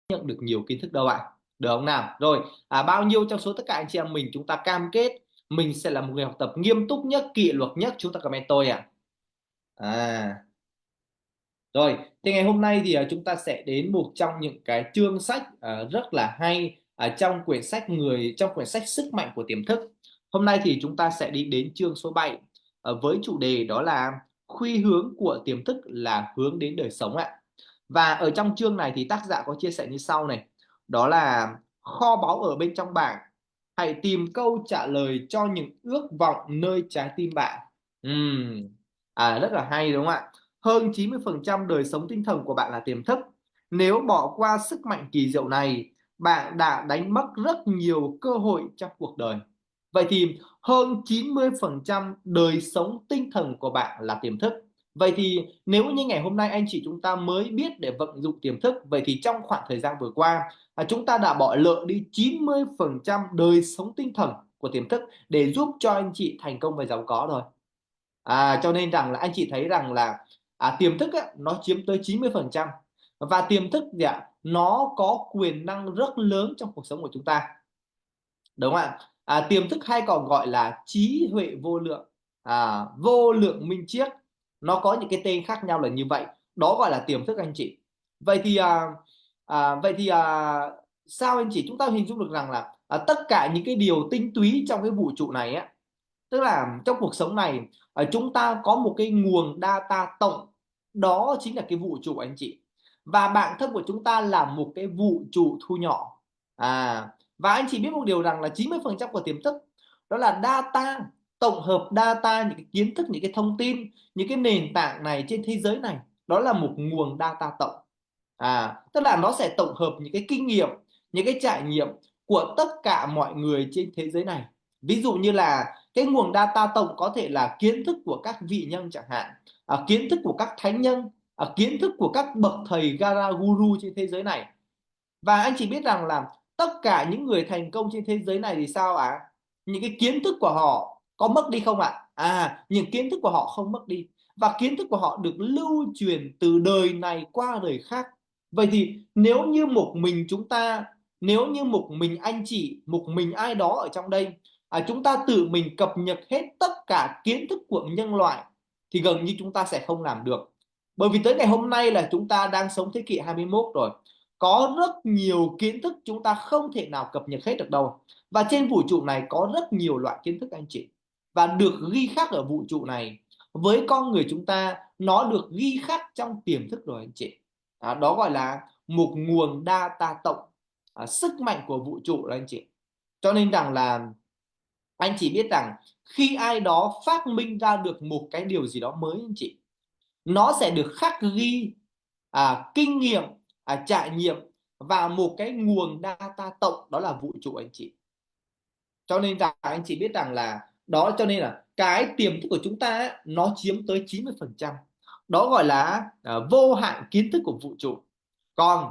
nhận được nhiều kiến thức đâu ạ. Được không nào? Rồi, bao nhiêu trong số tất cả anh chị em mình chúng ta cam kết mình sẽ là một người học tập nghiêm túc nhất, kỷ luật nhất, chúng ta comment tôi ạ. À, rồi, thì ngày hôm nay thì chúng ta sẽ đến một trong những cái chương sách rất là hay trong quyển sách Sức mạnh của tiềm thức. Hôm nay thì chúng ta sẽ đi đến chương số 7 với chủ đề đó là khuynh hướng của tiềm thức là hướng đến đời sống ạ. Và ở trong chương này thì tác giả có chia sẻ như sau này. Đó là kho báu ở bên trong bạn. Hãy tìm câu trả lời cho những ước vọng nơi trái tim bạn. Rất là hay đúng không ạ? Hơn 90% đời sống tinh thần của bạn là tiềm thức. Nếu bỏ qua sức mạnh kỳ diệu này, bạn đã đánh mất rất nhiều cơ hội trong cuộc đời. Vậy thì hơn 90% đời sống tinh thần của bạn là tiềm thức. Vậy thì nếu như ngày hôm nay anh chị chúng ta mới biết để vận dụng tiềm thức, vậy thì trong khoảng thời gian vừa qua chúng ta đã bỏ lỡ đi 90% đời sống tinh thần của tiềm thức để giúp cho anh chị thành công và giàu có rồi. Cho nên rằng là anh chị thấy rằng là tiềm thức nó chiếm tới 90%, và tiềm thức nó có quyền năng rất lớn trong cuộc sống của chúng ta, đúng không ạ? Tiềm thức hay còn gọi là trí huệ vô lượng, vô lượng minh triết, nó có những cái tên khác nhau là như vậy, đó gọi là tiềm thức anh chị. Vậy thì sao anh chị chúng ta hình dung được rằng là tất cả những cái điều tinh túy trong cái vũ trụ này tức là trong cuộc sống này chúng ta có một cái nguồn data tổng, đó chính là cái vũ trụ anh chị, và bản thân của chúng ta là một cái vũ trụ thu nhỏ. Và anh chị biết một điều rằng là 90% của tiềm thức đó là data, tổng hợp data, những cái kiến thức, những cái thông tin, những cái nền tảng này trên thế giới này, đó là một nguồn data tổng. Tức là nó sẽ tổng hợp những cái kinh nghiệm, những cái trải nghiệm của tất cả mọi người trên thế giới này. Ví dụ như là cái nguồn data tổng có thể là kiến thức của các vị nhân chẳng hạn, kiến thức của các thánh nhân, kiến thức của các bậc thầy Gara Guru trên thế giới này. Và anh chỉ biết rằng là tất cả những người thành công trên thế giới này thì sao những cái kiến thức của họ có mất đi không những kiến thức của họ không mất đi, và kiến thức của họ được lưu truyền từ đời này qua đời khác. Vậy thì nếu như một mình chúng ta, nếu như một mình anh chị, một mình ai đó ở trong đây chúng ta tự mình cập nhật hết tất cả kiến thức của nhân loại thì gần như chúng ta sẽ không làm được. Bởi vì tới ngày hôm nay là chúng ta đang sống thế kỷ 21 rồi, có rất nhiều kiến thức chúng ta không thể nào cập nhật hết được đâu. Và trên vũ trụ này có rất nhiều loại kiến thức anh chị, và được ghi khắc ở vũ trụ này. Với con người chúng ta, nó được ghi khắc trong tiềm thức rồi anh chị. Đó gọi là một nguồn data tổng, sức mạnh của vũ trụ đó anh chị. Cho nên rằng là anh chỉ biết rằng khi ai đó phát minh ra được một cái điều gì đó mới anh chị, nó sẽ được khắc ghi kinh nghiệm, trải nghiệm và một cái nguồn data tổng, đó là vũ trụ anh chị. Cho nên rằng anh chị biết rằng là đó, cho nên là cái tiềm thức của chúng ta nó chiếm tới 90%, đó gọi là vô hạn kiến thức của vũ trụ. Còn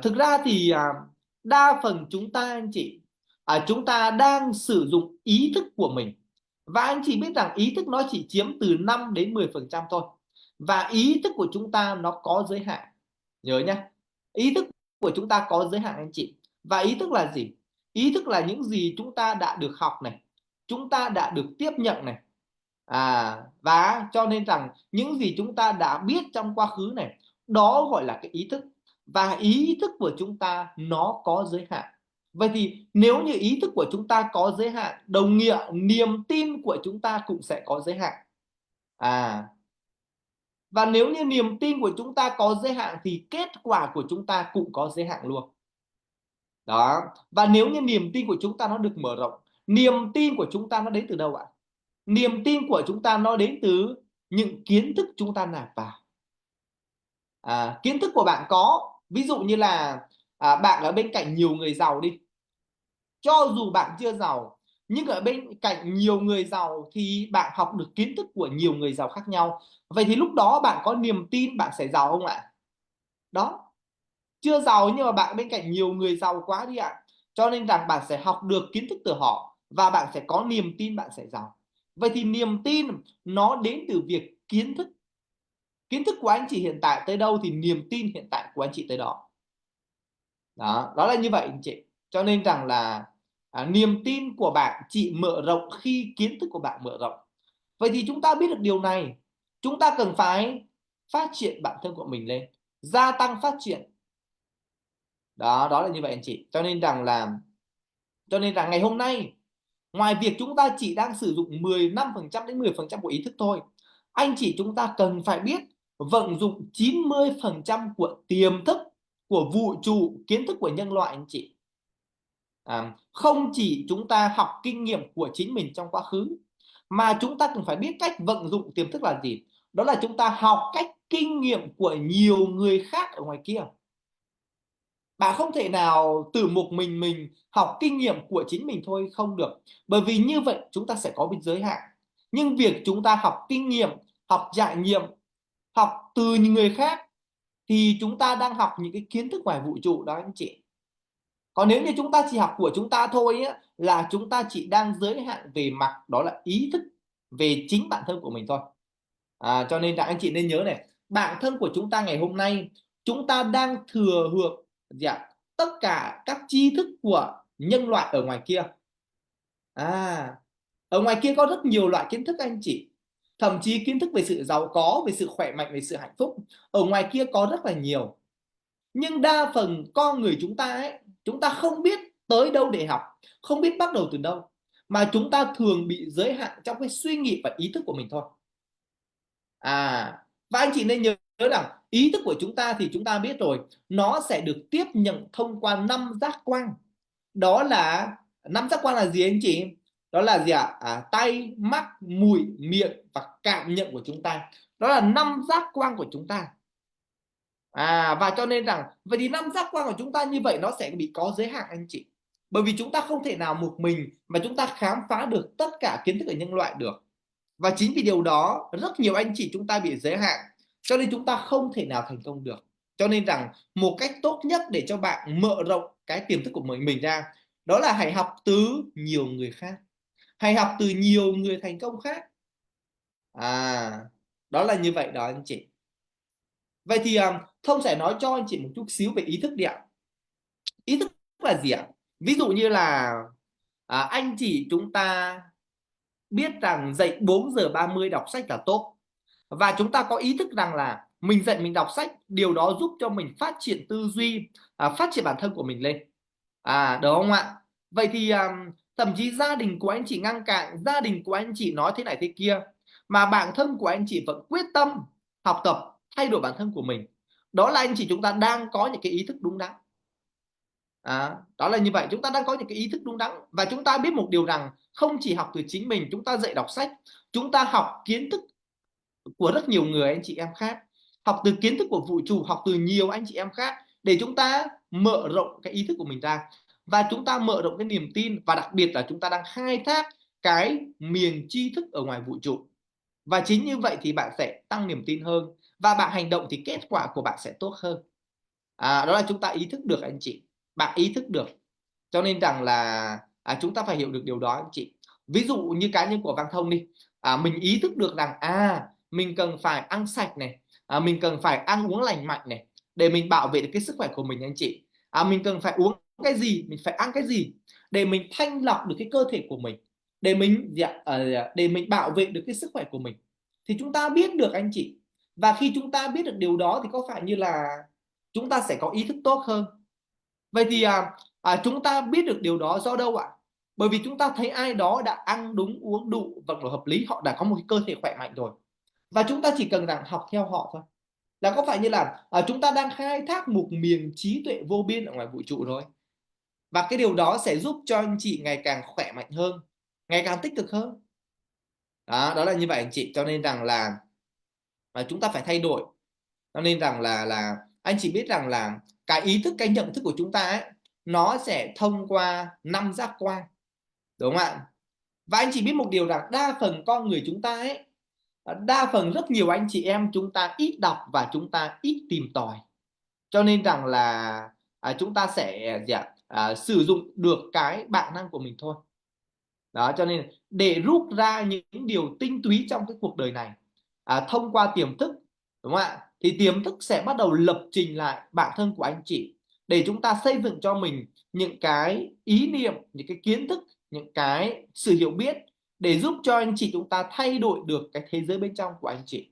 thực ra thì đa phần chúng ta anh chị, chúng ta đang sử dụng ý thức của mình, và anh chị biết rằng ý thức nó chỉ chiếm từ 5 đến 10% thôi, và ý thức của chúng ta nó có giới hạn. Nhớ nhé, ý thức của chúng ta có giới hạn anh chị. Và ý thức là gì? Ý thức là những gì chúng ta đã được học này, chúng ta đã được tiếp nhận này, và cho nên rằng những gì chúng ta đã biết trong quá khứ này, đó gọi là cái ý thức. Và ý thức của chúng ta nó có giới hạn. Vậy thì nếu như ý thức của chúng ta có giới hạn, đồng nghĩa niềm tin của chúng ta cũng sẽ có giới hạn. Và nếu như niềm tin của chúng ta có giới hạn thì kết quả của chúng ta cũng có giới hạn luôn. Đó. Và nếu như niềm tin của chúng ta nó được mở rộng, niềm tin của chúng ta nó đến từ đâu ạ? Niềm tin của chúng ta nó đến từ những kiến thức chúng ta nạp vào. Kiến thức của bạn có, ví dụ như là bạn ở bên cạnh nhiều người giàu đi, cho dù bạn chưa giàu, nhưng ở bên cạnh nhiều người giàu thì bạn học được kiến thức của nhiều người giàu khác nhau. Vậy thì lúc đó bạn có niềm tin bạn sẽ giàu không ạ? Đó, chưa giàu nhưng mà bạn bên cạnh nhiều người giàu quá đi ạ, cho nên rằng bạn sẽ học được kiến thức từ họ và bạn sẽ có niềm tin bạn sẽ giàu. Vậy thì niềm tin nó đến từ việc kiến thức. Kiến thức của anh chị hiện tại tới đâu thì niềm tin hiện tại của anh chị tới đó. Đó là như vậy anh chị. Cho nên rằng là niềm tin của bạn chỉ mở rộng khi kiến thức của bạn mở rộng. Vậy thì chúng ta biết được điều này, chúng ta cần phải phát triển bản thân của mình lên, gia tăng phát triển. Đó là như vậy anh chị. Cho nên rằng ngày hôm nay, ngoài việc chúng ta chỉ đang sử dụng 15% đến 10% của ý thức thôi, anh chị chúng ta cần phải biết vận dụng 90% của tiềm thức, của vũ trụ, kiến thức của nhân loại anh chị. Không chỉ chúng ta học kinh nghiệm của chính mình trong quá khứ, mà chúng ta cần phải biết cách vận dụng tiềm thức là gì. Đó là chúng ta học cách kinh nghiệm của nhiều người khác ở ngoài kia. Bạn không thể nào từ một mình học kinh nghiệm của chính mình thôi, không được. Bởi vì như vậy chúng ta sẽ có bị giới hạn. Nhưng việc chúng ta học kinh nghiệm, học trải nghiệm, học từ những người khác, thì chúng ta đang học những cái kiến thức ngoài vũ trụ đó anh chị. Còn nếu như chúng ta chỉ học của chúng ta thôi á, là chúng ta chỉ đang giới hạn về mặt đó là ý thức về chính bản thân của mình thôi. Cho nên là anh chị nên nhớ này, bản thân của chúng ta ngày hôm nay, chúng ta đang thừa hưởng gì ạ? Tất cả các tri thức của nhân loại ở ngoài kia. Ở ngoài kia có rất nhiều loại kiến thức anh chị. Thậm chí kiến thức về sự giàu có, về sự khỏe mạnh, về sự hạnh phúc, ở ngoài kia có rất là nhiều. Nhưng đa phần con người chúng ta ấy, chúng ta không biết tới đâu để học, không biết bắt đầu từ đâu, mà chúng ta thường bị giới hạn trong cái suy nghĩ và ý thức của mình thôi. Và anh chị nên nhớ rằng ý thức của chúng ta thì chúng ta biết rồi, nó sẽ được tiếp nhận thông qua 5 giác quan. Đó là 5 giác quan là gì anh chị? Đó là gì ạ? Tay, mắt, mũi, miệng và cảm nhận của chúng ta. Đó là 5 giác quan của chúng ta. Và cho nên rằng vậy thì 5 giác quan của chúng ta như vậy nó sẽ bị có giới hạn anh chị. Bởi vì chúng ta không thể nào một mình mà chúng ta khám phá được tất cả kiến thức của nhân loại được. Và chính vì điều đó rất nhiều anh chị chúng ta bị giới hạn, cho nên chúng ta không thể nào thành công được. Cho nên rằng một cách tốt nhất để cho bạn mở rộng cái tiềm thức của mình ra, đó là hãy học từ nhiều người khác, hãy học từ nhiều người thành công khác. Đó là như vậy đó anh chị. Vậy thì Thông sẽ nói cho anh chị một chút xíu về ý thức đi ạ. Ý thức là gì ạ? Ví dụ như là anh chị chúng ta biết rằng dậy 4 giờ 30 đọc sách là tốt, và chúng ta có ý thức rằng là mình dậy mình đọc sách, điều đó giúp cho mình phát triển tư duy, phát triển bản thân của mình lên, đúng không ạ? Vậy thì thậm chí gia đình của anh chị ngăn cản, gia đình của anh chị nói thế này thế kia, mà bản thân của anh chị vẫn quyết tâm học tập, thay đổi bản thân của mình, đó là anh chị chúng ta đang có những cái ý thức đúng đắn. Đó là như vậy, chúng ta đang có những cái ý thức đúng đắn, và chúng ta biết một điều rằng không chỉ học từ chính mình, chúng ta dạy đọc sách, chúng ta học kiến thức của rất nhiều người anh chị em khác, học từ kiến thức của vũ trụ, học từ nhiều anh chị em khác, để chúng ta mở rộng cái ý thức của mình ra, và chúng ta mở rộng cái niềm tin, và đặc biệt là chúng ta đang khai thác cái miền tri thức ở ngoài vũ trụ. Và chính như vậy thì bạn sẽ tăng niềm tin hơn, và bạn hành động thì kết quả của bạn sẽ tốt hơn. Đó là chúng ta ý thức được anh chị, bạn ý thức được. Cho nên rằng là chúng ta phải hiểu được điều đó anh chị. Ví dụ như cá nhân của Văn Thông đi, mình ý thức được rằng mình cần phải ăn sạch này, mình cần phải ăn uống lành mạnh này, để mình bảo vệ được cái sức khỏe của mình anh chị. Mình cần phải uống cái gì, mình phải ăn cái gì, để mình thanh lọc được cái cơ thể của mình, để mình bảo vệ được cái sức khỏe của mình. Thì chúng ta biết được anh chị, và khi chúng ta biết được điều đó thì có phải như là chúng ta sẽ có ý thức tốt hơn. Vậy thì chúng ta biết được điều đó do đâu ạ? Bởi vì chúng ta thấy ai đó đã ăn đúng, uống đủ, vận động hợp lý, họ đã có một cái cơ thể khỏe mạnh rồi, và chúng ta chỉ cần rằng học theo họ thôi, là có phải như là chúng ta đang khai thác một miền trí tuệ vô biên ở ngoài vũ trụ rồi. Và cái điều đó sẽ giúp cho anh chị ngày càng khỏe mạnh hơn, ngày càng tích cực hơn. Đó là như vậy anh chị. Cho nên rằng là chúng ta phải thay đổi. Cho nên rằng là anh chị biết rằng là cái ý thức, cái nhận thức của chúng ta ấy, nó sẽ thông qua 5 giác quan, đúng không ạ? Và anh chị biết một điều rằng đa phần con người chúng ta ấy, đa phần rất nhiều anh chị em chúng ta ít đọc và chúng ta ít tìm tòi. Cho nên rằng là chúng ta sẽ sử dụng được cái bản năng của mình thôi. Đó, cho nên để rút ra những điều tinh túy trong cái cuộc đời này, thông qua tiềm thức, đúng không ạ? Thì tiềm thức sẽ bắt đầu lập trình lại bản thân của anh chị, để chúng ta xây dựng cho mình những cái ý niệm, những cái kiến thức, những cái sự hiểu biết để giúp cho anh chị chúng ta thay đổi được cái thế giới bên trong của anh chị.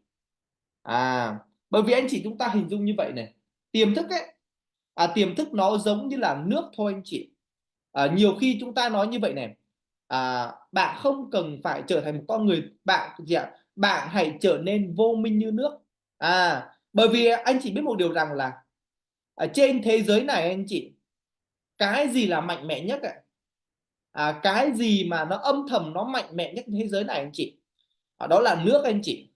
Bởi vì anh chị chúng ta hình dung như vậy này, tiềm thức ấy, tiềm thức nó giống như là nước thôi anh chị. Nhiều khi chúng ta nói như vậy này, bạn không cần phải trở thành một con người, bạn gì ạ, bạn hãy trở nên vô minh như nước. Bởi vì anh chị biết một điều rằng là ở trên thế giới này anh chị, cái gì là mạnh mẽ nhất ạ? Cái gì mà nó âm thầm nó mạnh mẽ nhất thế giới này anh chị? Đó là nước anh chị.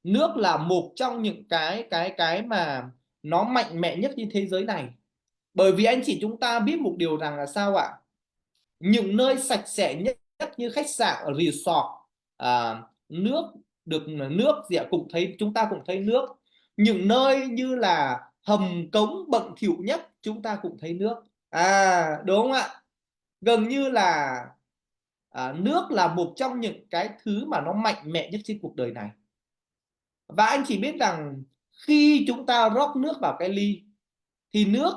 Nước là một trong những cái mà nó mạnh mẽ nhất trên thế giới này. Bởi vì anh chị chúng ta biết một điều rằng là sao ạ? Những nơi sạch sẽ nhất như khách sạn ở resort, nước được nước gì ạ, cũng thấy, chúng ta cũng thấy nước. Những nơi như là hầm cống bẩn thỉu nhất chúng ta cũng thấy nước. Đúng không ạ? Gần như là nước là một trong những cái thứ mà nó mạnh mẽ nhất trên cuộc đời này. Và anh chỉ biết rằng khi chúng ta rót nước vào cái ly thì nước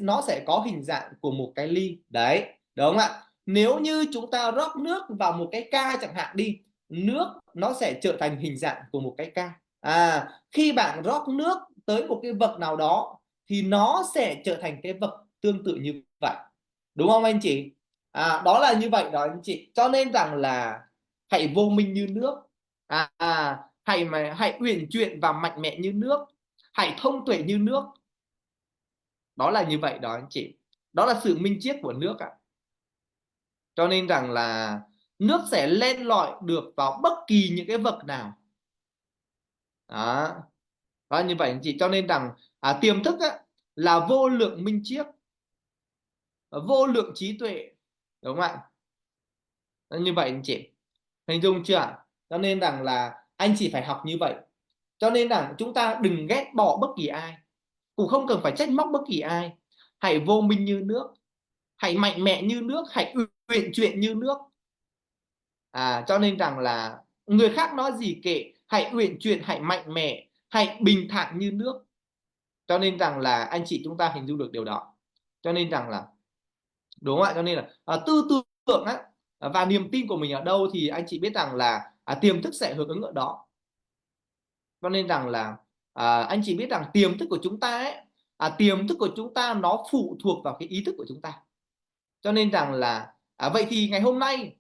nó sẽ có hình dạng của một cái ly đấy, đúng không ạ? Nếu như chúng ta rót nước vào một cái ca chẳng hạn đi, nước nó sẽ trở thành hình dạng của một cái ca. Khi bạn rót nước tới một cái vật nào đó thì nó sẽ trở thành cái vật tương tự như vậy, đúng không anh chị? Đó là như vậy đó anh chị, cho nên rằng là hãy vô minh như nước, hãy uyển chuyển và mạnh mẽ như nước, hãy thông tuệ như nước. Đó là như vậy đó anh chị, đó là sự minh triết của nước ạ. Cho nên rằng là nước sẽ len lỏi được vào bất kỳ những cái vật nào. Đó như vậy anh chị, cho nên rằng tiềm thức á, là vô lượng minh triết, vô lượng trí tuệ, đúng không ạ? Như vậy anh chị hình dung chưa? Cho nên rằng là anh chị phải học như vậy. Cho nên rằng chúng ta đừng ghét bỏ bất kỳ ai, cũng không cần phải trách móc bất kỳ ai. Hãy vô minh như nước, hãy mạnh mẽ như nước, hãy uyển chuyển như nước. Cho nên rằng là người khác nói gì kệ, hãy uyển chuyển, hãy mạnh mẽ, hãy bình thản như nước. Cho nên rằng là anh chị chúng ta hình dung được điều đó. Cho nên rằng là đúng không ạ? Cho nên là tư tưởng á, và niềm tin của mình ở đâu thì anh chị biết rằng là tiềm thức sẽ hưởng ứng ở đó. Cho nên rằng là anh chị biết rằng tiềm thức của chúng ta ấy, tiềm thức của chúng ta nó phụ thuộc vào cái ý thức của chúng ta. Cho nên rằng là vậy thì ngày hôm nay,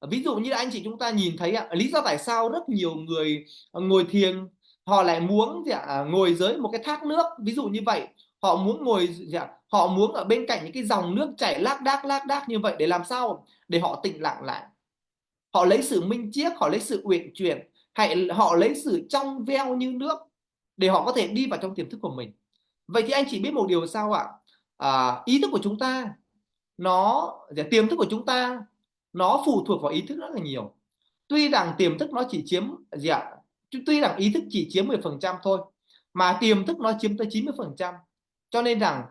ví dụ như anh chị chúng ta nhìn thấy lý do tại sao rất nhiều người ngồi thiền họ lại muốn ngồi dưới một cái thác nước ví dụ như vậy, họ muốn ngồi họ muốn ở bên cạnh những cái dòng nước chảy lác đác như vậy, để làm sao để họ tĩnh lặng lại, họ lấy sự minh triết, họ lấy sự uyển chuyển, hay họ lấy sự trong veo như nước để họ có thể đi vào trong tiềm thức của mình. Vậy thì anh chỉ biết một điều sao ạ? Ý thức của chúng ta nó tiềm thức của chúng ta nó phụ thuộc vào ý thức rất là nhiều. Tuy rằng tiềm thức nó chỉ chiếm tuy rằng ý thức chỉ chiếm 10% thôi, mà tiềm thức nó chiếm tới 90%. Cho nên rằng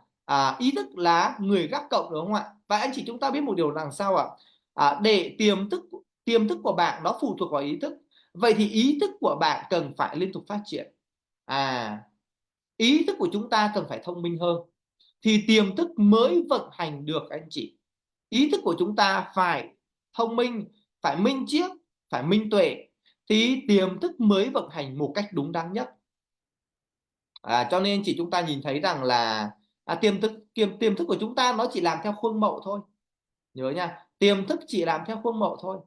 ý thức là người gác cộng, đúng không ạ? Và anh chị chúng ta biết một điều rằng sao ạ? Để tiềm thức của bạn nó phụ thuộc vào ý thức, vậy thì ý thức của bạn cần phải liên tục phát triển. Ý thức của chúng ta cần phải thông minh hơn thì tiềm thức mới vận hành được anh chị. Ý thức của chúng ta phải thông minh, phải minh triết, phải minh tuệ thì tiềm thức mới vận hành một cách đúng đắn nhất. Cho nên chị chúng ta nhìn thấy rằng là tiềm thức của chúng ta nó chỉ làm theo khuôn mẫu thôi. Nhớ nha, tiềm thức chỉ làm theo khuôn mẫu thôi.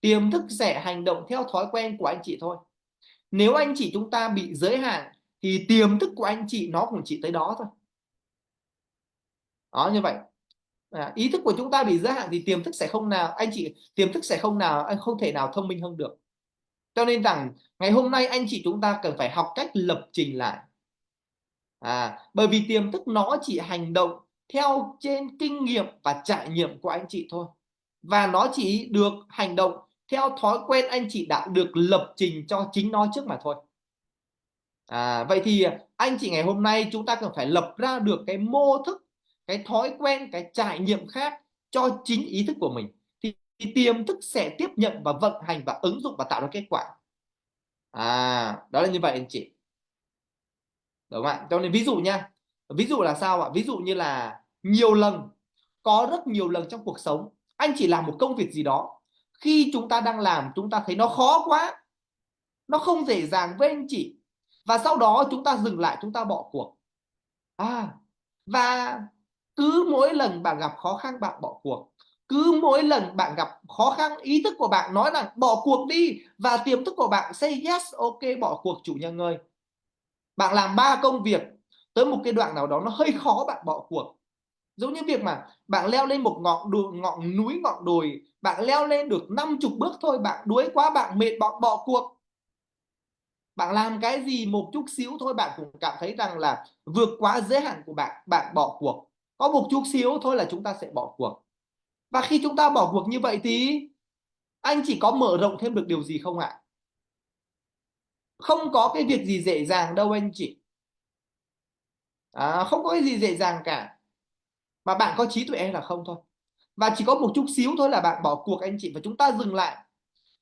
Tiềm thức sẽ hành động theo thói quen của anh chị thôi. Nếu anh chị chúng ta bị giới hạn thì tiềm thức của anh chị nó cũng chỉ tới đó thôi. Đó như vậy. Ý thức của chúng ta bị giới hạn thì tiềm thức sẽ không nào anh chị tiềm thức sẽ không thể nào thông minh hơn được. Cho nên rằng ngày hôm nay anh chị chúng ta cần phải học cách lập trình lại. Bởi vì tiềm thức nó chỉ hành động theo trên kinh nghiệm và trải nghiệm của anh chị thôi, và nó chỉ được hành động theo thói quen anh chị đã được lập trình cho chính nó trước mà thôi. Vậy thì anh chị ngày hôm nay chúng ta cần phải lập ra được cái mô thức, cái thói quen, cái trải nghiệm khác cho chính ý thức của mình thì tiềm thức sẽ tiếp nhận và vận hành và ứng dụng và tạo ra kết quả. Đó là như vậy anh chị, đúng không ạ? Cho nên ví dụ nha, Ví dụ là sao ạ? Ví dụ như là nhiều lần, có rất nhiều lần trong cuộc sống anh chỉ làm một công việc gì đó, khi chúng ta đang làm chúng ta thấy nó khó quá, nó không dễ dàng với anh chị, và sau đó chúng ta dừng lại, chúng ta bỏ cuộc. Và cứ mỗi lần bạn gặp khó khăn bạn bỏ cuộc, cứ mỗi lần bạn gặp khó khăn ý thức của bạn nói là bỏ cuộc đi, và tiềm thức của bạn say yes, ok bỏ cuộc chủ nhân ơi. Bạn làm 3 công việc, tới một cái đoạn nào đó nó hơi khó bạn bỏ cuộc. Giống như việc mà bạn leo lên một ngọn núi, ngọn đồi, bạn leo lên được 50 bước thôi, bạn đuối quá, bạn mệt, bạn bỏ cuộc. Bạn làm cái gì một chút xíu thôi bạn cũng cảm thấy rằng là vượt quá giới hạn của bạn, bạn bỏ cuộc. Có một chút xíu thôi là chúng ta sẽ bỏ cuộc. Và khi chúng ta bỏ cuộc như vậy thì anh chỉ có mở rộng thêm được điều gì không ạ? Không có cái việc gì dễ dàng đâu anh chị. Không có cái gì dễ dàng cả. Mà bạn có trí tuệ hay là không thôi. Và chỉ có một chút xíu thôi là bạn bỏ cuộc anh chị, và chúng ta dừng lại.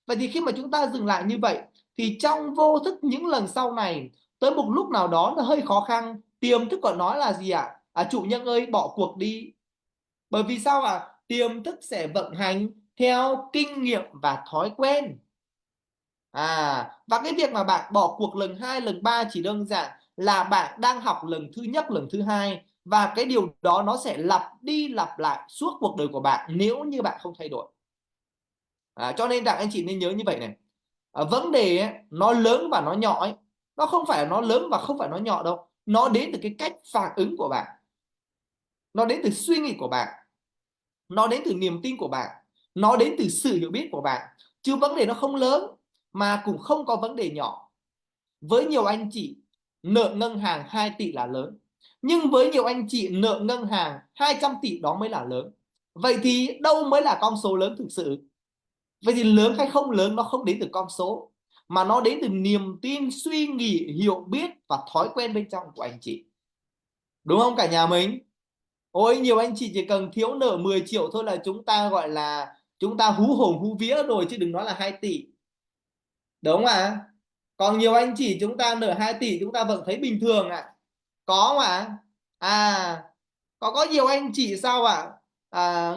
Vậy thì khi mà chúng ta dừng lại như vậy thì trong vô thức những lần sau này, tới một lúc nào đó nó hơi khó khăn, tiềm thức còn nói là gì ạ? Chủ nhân ơi bỏ cuộc đi. Bởi vì sao ạ? Tiềm thức sẽ vận hành theo kinh nghiệm và thói quen. Và cái việc mà bạn bỏ cuộc lần 2, lần 3 chỉ đơn giản là bạn đang học lần thứ nhất, lần thứ hai, và cái điều đó nó sẽ lặp đi lặp lại suốt cuộc đời của bạn nếu như bạn không thay đổi. Cho nên rằng anh chị nên nhớ như vậy này. Vấn đề ấy, nó lớn và nó nhỏ ấy, nó không phải nó lớn và không phải nó nhỏ đâu, nó đến từ cái cách phản ứng của bạn, nó đến từ suy nghĩ của bạn, nó đến từ niềm tin của bạn, nó đến từ sự hiểu biết của bạn. Chứ vấn đề nó không lớn, mà cũng không có vấn đề nhỏ. Với nhiều anh chị, nợ ngân hàng 2 tỷ là lớn, nhưng với nhiều anh chị nợ ngân hàng 200 tỷ đó mới là lớn. Vậy thì đâu mới là con số lớn thực sự? Vậy thì lớn hay không lớn nó không đến từ con số, mà nó đến từ niềm tin, suy nghĩ, hiểu biết và thói quen bên trong của anh chị. Đúng không cả nhà mình? Ôi nhiều anh chị chỉ cần thiếu nợ 10 triệu thôi là chúng ta gọi là chúng ta hú hồn hú vía rồi, chứ đừng nói là 2 tỷ. Đúng không ạ? Còn nhiều anh chị chúng ta nợ 2 tỷ chúng ta vẫn thấy bình thường ạ. Có mà. Có nhiều anh chị sao ạ?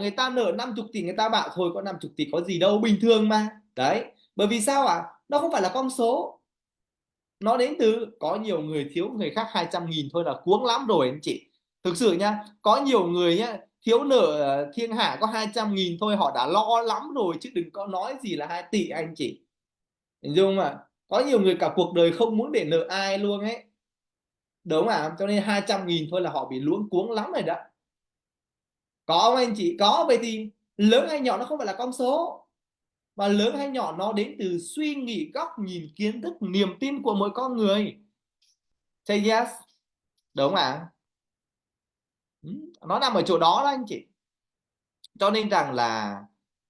Người ta nợ 50 tỷ người ta bảo thôi có 50 tỷ có gì đâu, bình thường mà. Đấy, bởi vì sao ạ? Nó không phải là con số. Nó đến từ có nhiều người thiếu người khác 200.000 thôi là cuống lắm rồi anh chị. Thực sự nhá, có nhiều người nhá, thiếu nợ thiên hạ có 200.000 thôi họ đã lo lắm rồi, chứ đừng có nói gì là 2 tỷ anh chị. Hình dung mà, có nhiều người cả cuộc đời không muốn để nợ ai luôn ấy. Đúng không ạ? Cho nên 200.000 thôi là họ bị luống cuống lắm rồi đó. Có không anh chị? Có. Vậy thì lớn hay nhỏ nó không phải là con số, mà lớn hay nhỏ nó đến từ suy nghĩ, góc nhìn, kiến thức, niềm tin của mỗi con người. Say yes. Đúng không ạ? Nó nằm ở chỗ đó đó anh chị. Cho nên rằng là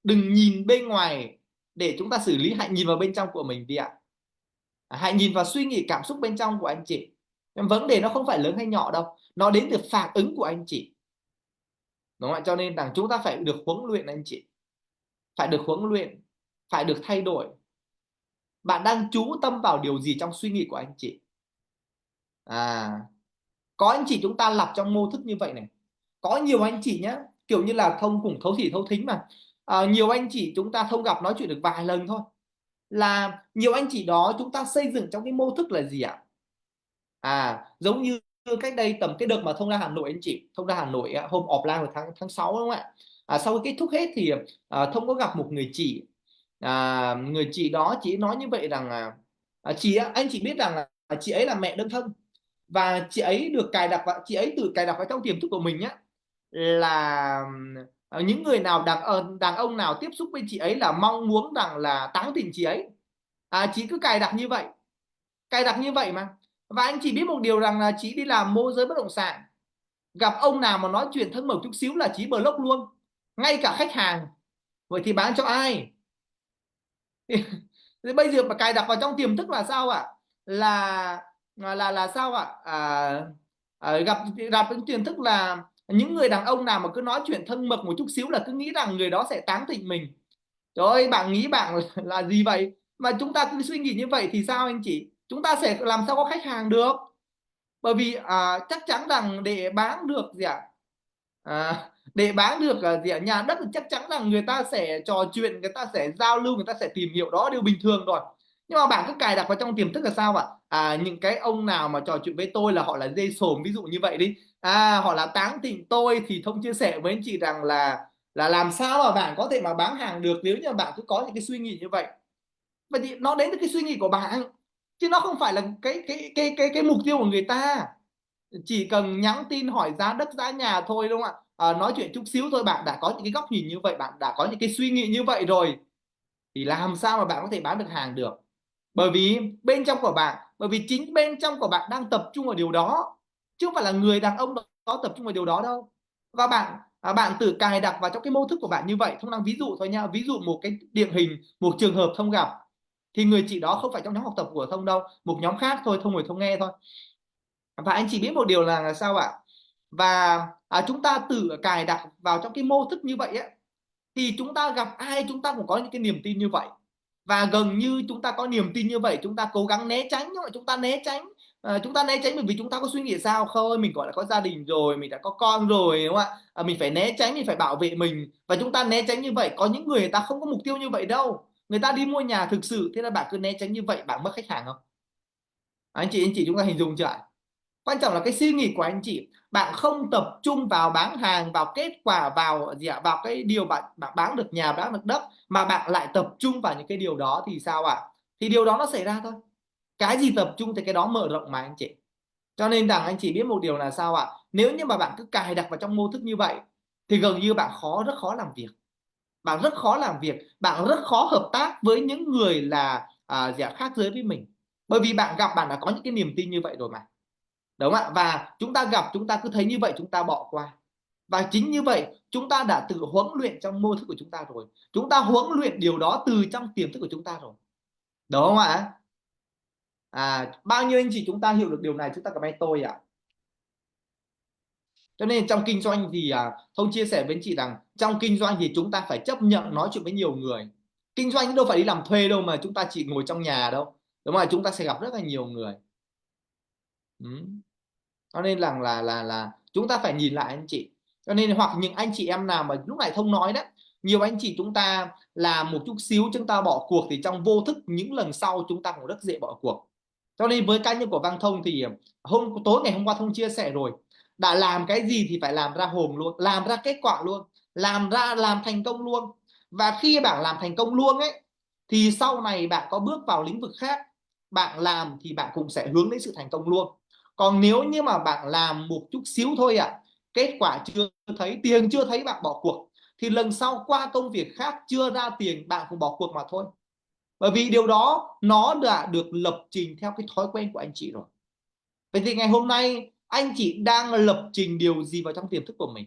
đừng nhìn bên ngoài để chúng ta xử lý, hãy nhìn vào bên trong của mình đi ạ. Hãy nhìn vào suy nghĩ, cảm xúc bên trong của anh chị. Vấn đề nó không phải lớn hay nhỏ đâu, nó đến từ phản ứng của anh chị. Đúng không ạ? Cho nên rằng chúng ta phải được huấn luyện anh chị, phải được huấn luyện, phải được thay đổi. Bạn đang chú tâm vào điều gì trong suy nghĩ của anh chị? Có anh chị chúng ta lập trong mô thức như vậy này. Có nhiều anh chị nhá, kiểu như là thông cùng thấu thị thấu thính mà. Nhiều anh chị chúng ta không gặp nói chuyện được vài lần thôi, là nhiều anh chị đó chúng ta xây dựng trong cái mô thức là gì ạ? Giống như cách đây tầm cái đợt mà thông ra Hà Nội anh chị, thông ra Hà Nội hôm offline vào tháng tháng 6 đúng không ạ? Sau khi kết thúc hết thì thông có gặp một người chị. Người chị đó chị nói như vậy rằng anh chị biết rằng là chị ấy là mẹ đơn thân, và chị ấy được cài đặt vào, chị ấy tự cài đặt vào trong tiềm thức của mình nhé, là những người nào đàn ông nào tiếp xúc với chị ấy là mong muốn rằng là táng tỉnh chị ấy. Chị cứ cài đặt như vậy, cài đặt như vậy mà. Và anh chị biết một điều rằng là chị đi làm môi giới bất động sản, gặp ông nào mà nói chuyện thân mật chút xíu là chị block luôn, ngay cả khách hàng. Vậy thì bán cho ai? Thì bây giờ mà cài đặt vào trong tiềm thức là sao ạ? Là sao ạ? Gặp gặp những tiềm thức là những người đàn ông nào mà cứ nói chuyện thân mật một chút xíu là cứ nghĩ rằng người đó sẽ tán tỉnh mình. Trời ơi, bạn nghĩ bạn là gì vậy? Mà chúng ta cứ suy nghĩ như vậy thì sao anh chị? Chúng ta sẽ làm sao có khách hàng được? Bởi vì chắc chắn rằng để bán được gì ạ, để bán được gì ạ, nhà đất thì chắc chắn rằng người ta sẽ trò chuyện, người ta sẽ giao lưu, người ta sẽ tìm hiểu, đó điều bình thường rồi. Nhưng mà bạn cứ cài đặt vào trong tiềm thức là sao ạ? Những cái ông nào mà trò chuyện với tôi là họ là dê sồm, ví dụ như vậy đi, họ là táng tịnh tôi, thì Thông chia sẻ với anh chị rằng là làm sao mà bạn có thể mà bán hàng được nếu như bạn cứ có những cái suy nghĩ như vậy. Vậy thì nó đến từ cái suy nghĩ của bạn, chứ nó không phải là cái mục tiêu của người ta. Chỉ cần nhắn tin hỏi giá đất giá nhà thôi, đúng không ạ? Nói chuyện chút xíu thôi, bạn đã có những cái góc nhìn như vậy, bạn đã có những cái suy nghĩ như vậy rồi, thì làm sao mà bạn có thể bán được hàng được? Bởi vì bên trong của bạn, bởi vì chính bên trong của bạn đang tập trung vào điều đó, chứ không phải là người đàn ông đó tập trung vào điều đó đâu. Và bạn tự cài đặt vào trong cái mô thức của bạn như vậy. Thông đang ví dụ thôi nha, ví dụ một cái điển hình, một trường hợp Thông gặp, thì người chị đó không phải trong nhóm học tập của Thông đâu, một nhóm khác thôi, Thông ngồi Thông nghe thôi. Và anh chỉ biết một điều là sao ạ? Và chúng ta tự cài đặt vào trong cái mô thức như vậy ấy, thì chúng ta gặp ai chúng ta cũng có những cái niềm tin như vậy. Và gần như chúng ta có niềm tin như vậy, chúng ta cố gắng né tránh, nhưng mà chúng ta né tránh, chúng ta né tránh bởi vì chúng ta có suy nghĩ sao thôi, mình gọi là có gia đình rồi, mình đã có con rồi, đúng không ạ? Mình phải né tránh, mình phải bảo vệ mình, và chúng ta né tránh như vậy. Có những người ta không có mục tiêu như vậy đâu, người ta đi mua nhà thực sự, thế là bạn cứ né tránh như vậy, bạn mất khách hàng không? Anh chị chúng ta hình dung chưa ạ? Quan trọng là cái suy nghĩ của anh chị, bạn không tập trung vào bán hàng, vào kết quả, vào gì ạ, vào cái điều bạn bán được nhà, bán được đất, mà bạn lại tập trung vào những cái điều đó, thì sao ạ? Thì điều đó nó xảy ra thôi. Cái gì tập trung thì cái đó mở rộng mà anh chị. Cho nên rằng anh chị biết một điều là sao ạ? Nếu như mà bạn cứ cài đặt vào trong mô thức như vậy, thì gần như bạn rất khó làm việc. Bạn rất khó làm việc, bạn rất khó hợp tác với những người là gì ạ, khác giới với mình. Bởi vì bạn gặp, bạn đã có những cái niềm tin như vậy rồi mà, đúng không ạ? Và chúng ta gặp, chúng ta cứ thấy như vậy, chúng ta bỏ qua. Và chính như vậy, chúng ta đã tự huấn luyện trong mô thức của chúng ta rồi, chúng ta huấn luyện điều đó từ trong tiềm thức của chúng ta rồi, đúng không ạ? Bao nhiêu anh chị chúng ta hiểu được điều này, chúng ta cảm ơn tôi ạ. Cho nên trong kinh doanh thì Thông chia sẻ với anh chị rằng trong kinh doanh thì chúng ta phải chấp nhận nói chuyện với nhiều người. Kinh doanh đâu phải đi làm thuê đâu mà chúng ta chỉ ngồi trong nhà đâu, đúng không? Chúng ta sẽ gặp rất là nhiều người. Cho nên là chúng ta phải nhìn lại anh chị. Cho nên hoặc những anh chị em nào mà lúc này Thông nói đấy, nhiều anh chị chúng ta làm một chút xíu chúng ta bỏ cuộc, thì trong vô thức những lần sau chúng ta cũng rất dễ bỏ cuộc. Cho nên với cá nhân của Văn Thông thì tối ngày hôm qua Thông chia sẻ rồi, đã làm cái gì thì phải làm ra hồn luôn, làm ra kết quả luôn, làm thành công luôn. Và khi bạn làm thành công luôn ấy, thì sau này bạn có bước vào lĩnh vực khác, bạn làm thì bạn cũng sẽ hướng đến sự thành công luôn. Còn nếu như mà bạn làm một chút xíu thôi kết quả chưa thấy, tiền chưa thấy, bạn bỏ cuộc, thì lần sau qua công việc khác chưa ra tiền, bạn cũng bỏ cuộc mà thôi. Bởi vì điều đó nó đã được lập trình theo cái thói quen của anh chị rồi. Vậy thì ngày hôm nay anh chị đang lập trình điều gì vào trong tiềm thức của mình?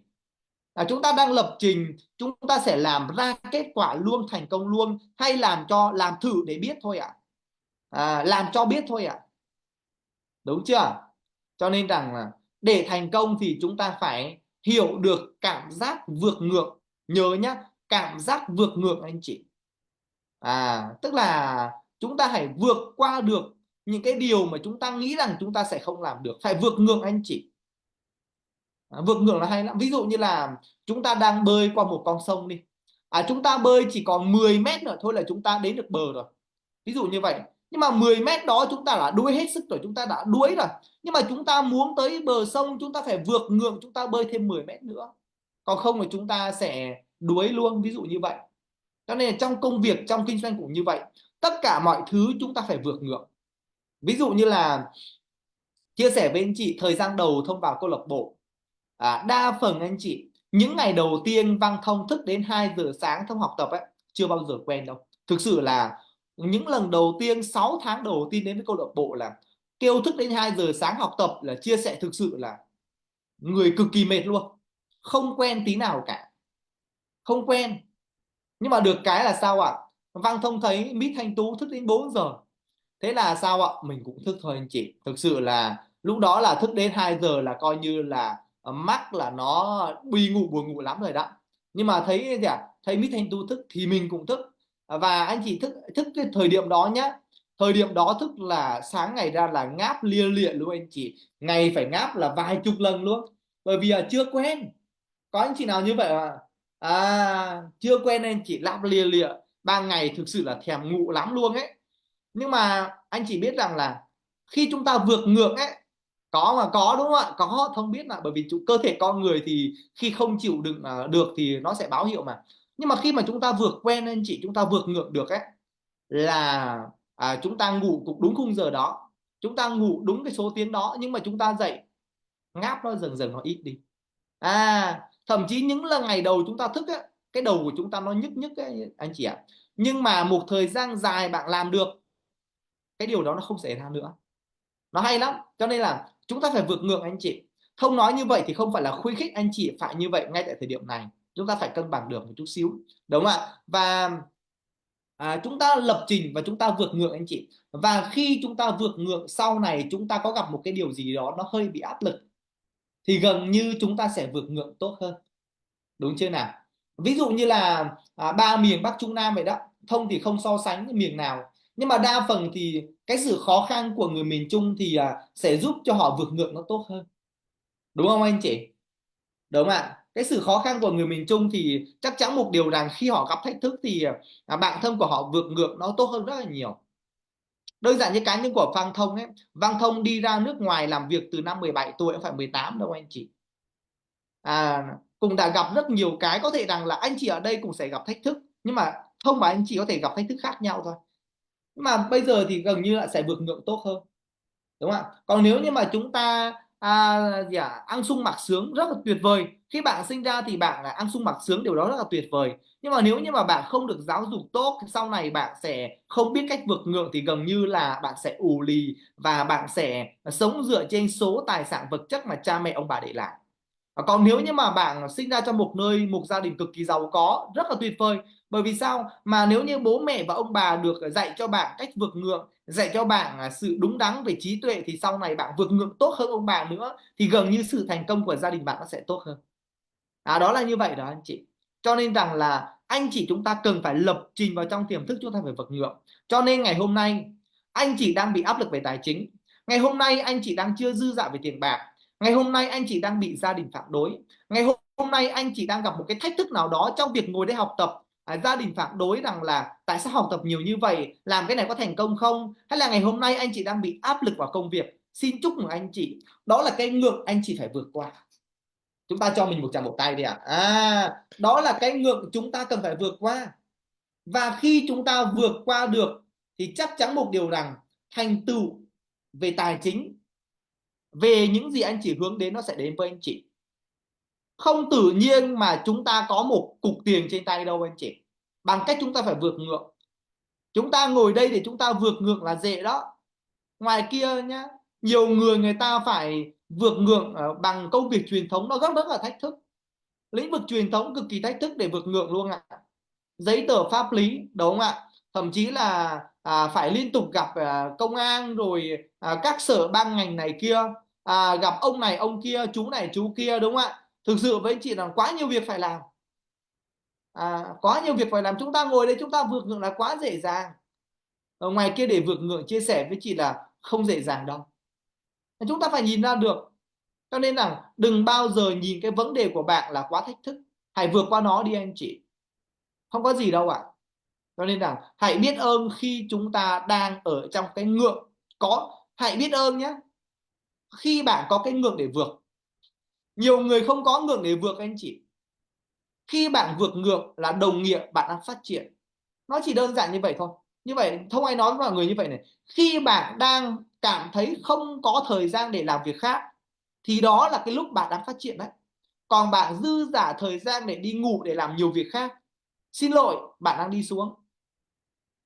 Chúng ta đang lập trình, chúng ta sẽ làm ra kết quả luôn, thành công luôn, hay làm thử để biết thôi làm cho biết thôi đúng chưa? Cho nên rằng là để thành công thì chúng ta phải hiểu được cảm giác vượt ngược. Nhớ nhá, cảm giác vượt ngược anh chị. Tức là chúng ta phải vượt qua được những cái điều mà chúng ta nghĩ rằng chúng ta sẽ không làm được, phải vượt ngược anh chị. Vượt ngược là hay lắm. Ví dụ như là chúng ta đang bơi qua một con sông đi, chúng ta bơi chỉ còn 10 mét nữa thôi là chúng ta đến được bờ rồi, ví dụ như vậy. Nhưng mà 10 mét đó chúng ta đã đuối hết sức rồi, chúng ta đã đuối rồi, nhưng mà chúng ta muốn tới bờ sông, chúng ta phải vượt ngược, chúng ta bơi thêm 10 mét nữa, còn không thì chúng ta sẽ đuối luôn, ví dụ như vậy. Cho nên trong công việc, trong kinh doanh cũng như vậy, tất cả mọi thứ chúng ta phải vượt ngược. Ví dụ như là chia sẻ với anh chị, thời gian đầu Thông vào câu lạc bộ, đa phần anh chị những ngày đầu tiên Văn Thông thức đến 2 giờ sáng Thông học tập ấy, chưa bao giờ quen đâu. Thực sự là những lần đầu tiên, 6 tháng đầu tiên đến với câu lạc bộ là kêu thức đến 2 giờ sáng học tập, là chia sẻ thực sự là người cực kỳ mệt luôn, không quen tí nào cả, không quen. Nhưng mà được cái là sao Văn Thông thấy Mít Thanh Tú thức đến 4 giờ, thế là sao mình cũng thức thôi anh chị. Thực sự là lúc đó là thức đến 2 giờ là coi như là mắt là nó đi ngủ, buồn ngủ lắm rồi đó. Nhưng mà thấy gì thấy Mít Thanh Tu thức thì mình cũng thức. Và anh chị thức thức cái thời điểm đó nhá, Thời điểm đó thức là sáng ngày ra là ngáp lia lịa luôn anh chị, ngày phải ngáp là vài chục lần luôn, bởi vì là chưa quen. Có anh chị nào như vậy mà chưa quen nên chị ngáp lia lịa, ban ngày thực sự là thèm ngủ lắm luôn ấy. Nhưng mà anh chị biết rằng là khi chúng ta vượt ngược ấy, có mà có đúng không ạ, có không biết là bởi vì cơ thể con người thì khi không chịu đựng được thì nó sẽ báo hiệu mà. Nhưng mà khi mà chúng ta vượt quen anh chị, chúng ta vượt ngược được ấy, là chúng ta ngủ cũng đúng khung giờ đó, chúng ta ngủ đúng cái số tiếng đó, nhưng mà chúng ta dậy ngáp nó dần dần nó ít đi. Thậm chí những là ngày đầu chúng ta thức ấy, cái đầu của chúng ta nó nhức nhức ấy, anh chị ạ. Nhưng mà một thời gian dài bạn làm được, cái điều đó nó không xảy ra nữa. Nó hay lắm, cho nên là chúng ta phải vượt ngược anh chị. Không nói như vậy thì không phải là khuyến khích anh chị phải như vậy ngay tại thời điểm này, chúng ta phải cân bằng được một chút xíu, đúng không ạ? Và chúng ta lập trình và chúng ta vượt ngược anh chị. Và khi chúng ta vượt ngược sau này, chúng ta có gặp một cái điều gì đó nó hơi bị áp lực, thì gần như chúng ta sẽ vượt ngược tốt hơn, đúng chưa nào? Ví dụ như là ba miền Bắc Trung Nam vậy đó, thông thì không so sánh với miền nào, nhưng mà đa phần thì cái sự khó khăn của người miền Trung thì sẽ giúp cho họ vượt ngược nó tốt hơn, đúng không anh chị? Đúng không ạ? Cái sự khó khăn của người miền Trung thì chắc chắn một điều rằng khi họ gặp thách thức thì bản thân của họ vượt ngược nó tốt hơn rất là nhiều. Đơn giản như cá nhân của Văn Thông ấy, Văn Thông đi ra nước ngoài làm việc từ năm 17 tuổi, không phải 18 đâu anh chị. Cũng đã gặp rất nhiều cái, có thể rằng là anh chị ở đây cũng sẽ gặp thách thức, nhưng mà Thông và anh chị có thể gặp thách thức khác nhau thôi, nhưng mà bây giờ thì gần như là sẽ vượt ngược tốt hơn, đúng không ạ? Còn nếu như mà chúng ta ăn sung mặc sướng rất là tuyệt vời, khi bạn sinh ra thì bạn là ăn sung mặc sướng, điều đó rất là tuyệt vời. Nhưng mà nếu như mà bạn không được giáo dục tốt, sau này bạn sẽ không biết cách vượt ngược, thì gần như là bạn sẽ ù lì và bạn sẽ sống dựa trên số tài sản vật chất mà cha mẹ ông bà để lại. Còn nếu như mà bạn sinh ra trong một nơi, một gia đình cực kỳ giàu có, rất là tuyệt vời. Bởi vì sao? Mà nếu như bố mẹ và ông bà được dạy cho bạn cách vượt ngược, dạy cho bạn sự đúng đắn về trí tuệ, thì sau này bạn vượt ngược tốt hơn ông bà nữa, thì gần như sự thành công của gia đình bạn nó sẽ tốt hơn. Đó là như vậy đó anh chị. Cho nên rằng là anh chị chúng ta cần phải lập trình vào trong tiềm thức, chúng ta phải vượt ngược. Cho nên ngày hôm nay anh chị đang bị áp lực về tài chính, ngày hôm nay anh chị đang chưa dư dả về tiền bạc, ngày hôm nay anh chị đang bị gia đình phản đối, ngày hôm nay anh chị đang gặp một cái thách thức nào đó trong việc ngồi đây học tập, gia đình phản đối rằng là tại sao học tập nhiều như vậy, làm cái này có thành công không, hay là ngày hôm nay anh chị đang bị áp lực vào công việc, xin chúc mừng anh chị, đó là cái ngưỡng anh chị phải vượt qua. Chúng ta cho mình một tràng vỗ tay đi ạ. Đó là cái ngưỡng chúng ta cần phải vượt qua. Và khi chúng ta vượt qua được thì chắc chắn một điều rằng thành tựu về tài chính, về những gì anh chị hướng đến, nó sẽ đến với anh chị. Không tự nhiên mà chúng ta có một cục tiền trên tay đâu anh chị, bằng cách chúng ta phải vượt ngược. Chúng ta ngồi đây để chúng ta vượt ngược là dễ đó. Ngoài kia nhá, nhiều người người ta phải vượt ngược bằng công việc truyền thống, nó rất rất là thách thức. Lĩnh vực truyền thống cực kỳ thách thức để vượt ngược luôn ạ. Giấy tờ pháp lý, đúng không ạ? Thậm chí là phải liên tục gặp công an, rồi các sở ban ngành này kia, gặp ông này ông kia, chú này chú kia, đúng không ạ? Thực sự với chị là quá nhiều việc phải làm. Quá nhiều việc phải làm, chúng ta ngồi đây chúng ta vượt ngược là quá dễ dàng. Ở ngoài kia để vượt ngược, chia sẻ với chị là không dễ dàng đâu. Chúng ta phải nhìn ra được. Cho nên là đừng bao giờ nhìn cái vấn đề của bạn là quá thách thức, hãy vượt qua nó đi anh chị, không có gì đâu ạ. Cho nên là hãy biết ơn khi chúng ta đang ở trong cái ngưỡng. Hãy biết ơn nhé, khi bạn có cái ngưỡng để vượt. Nhiều người không có ngưỡng để vượt anh chị. Khi bạn vượt ngưỡng là đồng nghĩa bạn đang phát triển. Nó chỉ đơn giản như vậy thôi. Như vậy không ai nói với mọi người như vậy này. Khi bạn đang cảm thấy không có thời gian để làm việc khác, thì đó là cái lúc bạn đang phát triển đấy. Còn bạn dư dả thời gian để đi ngủ, để làm nhiều việc khác, xin lỗi, bạn đang đi xuống.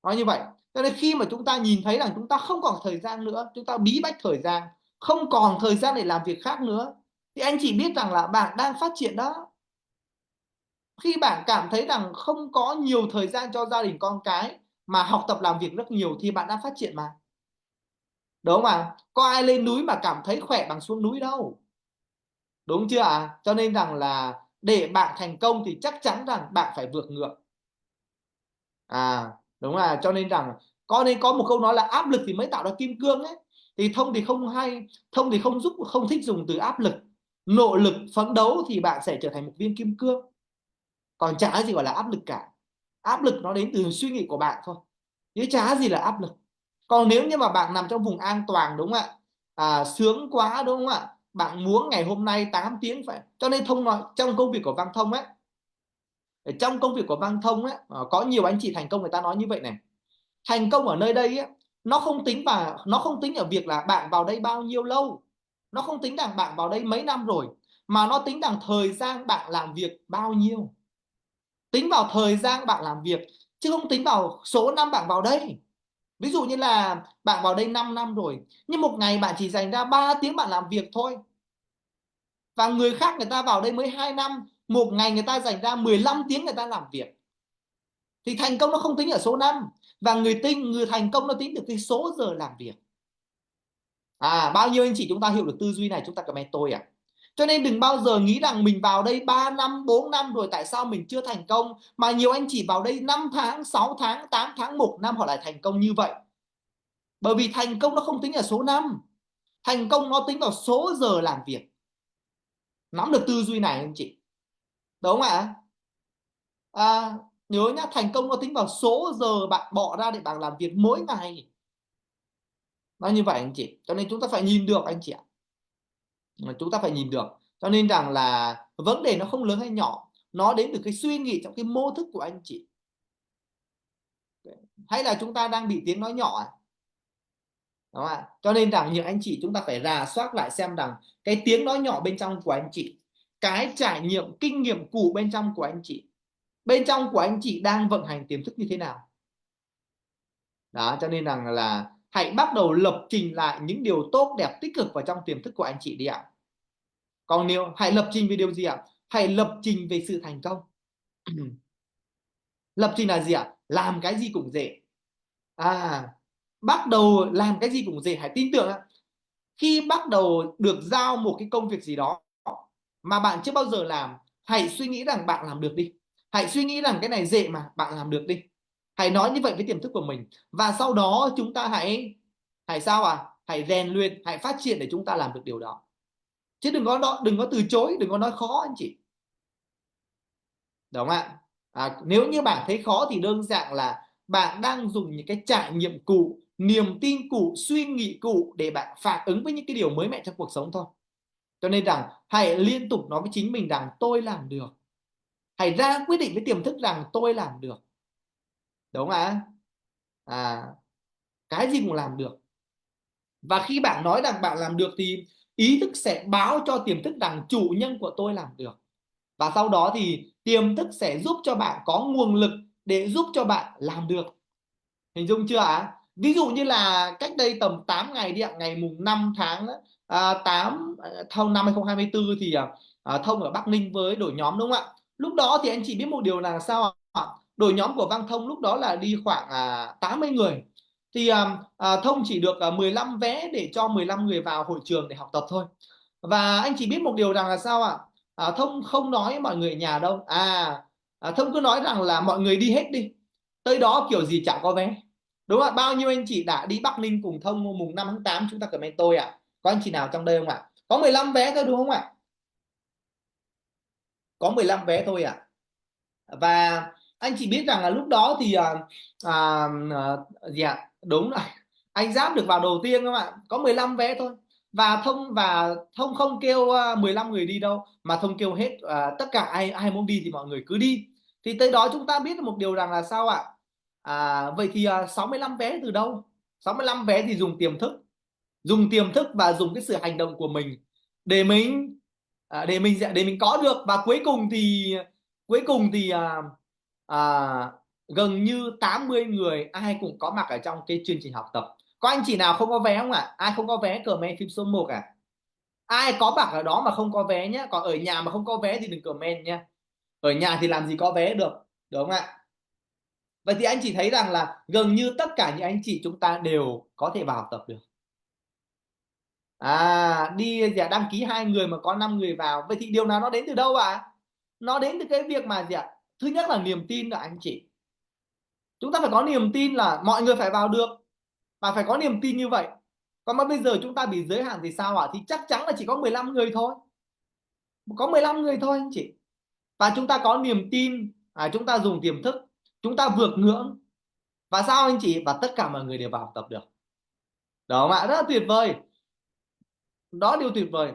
Nói như vậy. Cho nên khi mà chúng ta nhìn thấy rằng chúng ta không còn thời gian nữa, chúng ta bí bách thời gian, không còn thời gian để làm việc khác nữa, thì anh chỉ biết rằng là bạn đang phát triển đó. Khi bạn cảm thấy rằng không có nhiều thời gian cho gia đình con cái, mà học tập làm việc rất nhiều, thì bạn đang phát triển mà. Đúng không ạ? Có ai lên núi mà cảm thấy khỏe bằng xuống núi đâu. Đúng chưa ạ? Cho nên rằng là để bạn thành công thì chắc chắn rằng bạn phải vượt ngược. Đúng là cho nên rằng Có nên có một câu nói là áp lực thì mới tạo ra kim cương ấy. Thì Thông thì không thích dùng từ áp lực. Nỗ lực phấn đấu thì bạn sẽ trở thành một viên kim cương. Còn chả gì gọi là áp lực cả. Áp lực nó đến từ suy nghĩ của bạn thôi, chứ chả gì là áp lực. Còn nếu như mà bạn nằm trong vùng an toàn, đúng không ạ, sướng quá, đúng không ạ, bạn muốn ngày hôm nay 8 tiếng phải. Cho nên Thông nói trong công việc của Văn Thông ấy, trong công việc của Văn Thông ấy, có nhiều anh chị thành công người ta nói như vậy này: thành công ở nơi đây ấy, nó không tính ở việc là bạn vào đây bao nhiêu lâu, nó không tính rằng bạn vào đây mấy năm rồi, mà nó tính rằng thời gian bạn làm việc bao nhiêu. Tính vào thời gian bạn làm việc, chứ không tính vào số năm bạn vào đây. Ví dụ như là bạn vào đây 5 năm rồi, nhưng một ngày bạn chỉ dành ra 3 tiếng bạn làm việc thôi. Và người khác người ta vào đây mới 2 năm, một ngày người ta dành ra 15 tiếng người ta làm việc. Thì thành công nó không tính ở số năm, và người thành công nó tính được cái số giờ làm việc. Bao nhiêu anh chị chúng ta hiểu được tư duy này, chúng ta comment tôi ạ. Cho nên đừng bao giờ nghĩ rằng mình vào đây 3 năm, 4 năm rồi tại sao mình chưa thành công, mà nhiều anh chị vào đây 5 tháng, 6 tháng, 8 tháng, 1 năm họ lại thành công như vậy. Bởi vì thành công nó không tính ở số năm, thành công nó tính vào số giờ làm việc. Nắm được tư duy này anh chị, đúng không ạ? Nhớ nhá, thành công nó tính vào số giờ bạn bỏ ra để bạn làm việc mỗi ngày. Nó như vậy anh chị, cho nên chúng ta phải nhìn được anh chị ạ. Chúng ta phải nhìn được. Cho nên rằng là vấn đề nó không lớn hay nhỏ, nó đến từ cái suy nghĩ trong cái mô thức của anh chị. Hay là chúng ta đang bị tiếng nói nhỏ à? Đúng không ạ? Cho nên rằng những anh chị chúng ta phải rà soát lại xem rằng cái tiếng nói nhỏ bên trong của anh chị, cái trải nghiệm kinh nghiệm cũ bên trong của anh chị, bên trong của anh chị đang vận hành tiềm thức như thế nào. Đó, cho nên rằng là hãy bắt đầu lập trình lại những điều tốt đẹp tích cực vào trong tiềm thức của anh chị đi ạ. Còn nếu hãy lập trình về điều gì ạ? Hãy lập trình về sự thành công. Lập trình là gì ạ? Làm cái gì cũng dễ. Bắt đầu làm cái gì cũng dễ. Hãy tin tưởng, khi bắt đầu được giao một cái công việc gì đó mà bạn chưa bao giờ làm, hãy suy nghĩ rằng bạn làm được đi. Hãy suy nghĩ rằng cái này dễ mà, bạn làm được đi. Hãy nói như vậy với tiềm thức của mình. Và sau đó chúng ta hãy hãy sao hãy rèn luyện, hãy phát triển để chúng ta làm được điều đó. Chứ đừng có từ chối, đừng có nói khó anh chị. Đúng không ạ? Nếu như bạn thấy khó thì đơn giản là bạn đang dùng những cái trải nghiệm cũ, niềm tin cũ, suy nghĩ cũ để bạn phản ứng với những cái điều mới mẻ trong cuộc sống thôi. Cho nên rằng hãy liên tục nói với chính mình rằng tôi làm được. Hãy ra quyết định với tiềm thức rằng tôi làm được. Đúng không ạ? Cái gì cũng làm được. Và khi bạn nói rằng bạn làm được thì ý thức sẽ báo cho tiềm thức rằng chủ nhân của tôi làm được. Và sau đó thì tiềm thức sẽ giúp cho bạn có nguồn lực để giúp cho bạn làm được. Hình dung chưa ạ? Ví dụ như là cách đây tầm 8 ngày đi ạ, ngày mùng 5 tháng 8 thông năm 2024 thì Thông ở Bắc Ninh với đội nhóm, đúng không ạ? Lúc đó thì anh chị biết một điều là sao ạ? Đội nhóm của Văn Thông lúc đó là đi khoảng 80 người. Thì Thông chỉ được 15 vé để cho 15 người vào hội trường để học tập thôi. Và anh chị biết một điều rằng là sao ạ? Thông không nói mọi người ở nhà đâu. Thông cứ nói rằng là mọi người đi hết đi, tới đó kiểu gì chả có vé. Đúng không ạ? Bao nhiêu anh chị đã đi Bắc Ninh cùng Thông mùng 5 tháng 8, chúng ta comment tôi ạ. Có anh chị nào trong đây không ạ? Có 15 vé thôi đúng không ạ? Có 15 vé thôi ạ. Và anh chị biết rằng là lúc đó thì gì ạ? Đúng rồi. Anh Giáp được vào đầu tiên không ạ? Có 15 vé thôi. Và Thông không kêu 15 người đi đâu, mà Thông kêu hết tất cả ai muốn đi thì mọi người cứ đi. Thì tới đó chúng ta biết một điều rằng là sao ạ? Vậy thì 65 vé từ đâu? 65 vé thì dùng tiềm thức và dùng cái sự hành động của mình để mình để mình có được. Và cuối cùng thì gần như 80 người ai cũng có mặt ở trong cái chương trình học tập. Có anh chị nào không có vé không ạ? Ai không có vé comment phím số 1 à? Ai có mặt ở đó mà không có vé nhé. Còn ở nhà mà không có vé thì đừng comment nhé. Ở nhà thì làm gì có vé được, đúng không ạ? Vậy thì anh chị thấy rằng là gần như tất cả những anh chị chúng ta đều có thể vào học tập được. Đăng ký 2 người mà có 5 người vào. Vậy thì điều nào nó đến từ đâu ạ? Nó đến từ cái việc mà thứ nhất là niềm tin của anh chị. Chúng ta phải có niềm tin là mọi người phải vào được, và phải có niềm tin như vậy. Còn mà bây giờ chúng ta bị giới hạn thì sao ạ? Thì chắc chắn là chỉ có 15 người thôi, có 15 người thôi anh chị. Và chúng ta có niềm tin, chúng ta dùng tiềm thức, chúng ta vượt ngưỡng, và sao anh chị? Và tất cả mọi người đều vào học tập được. Đó mà rất là tuyệt vời, đó điều tuyệt vời.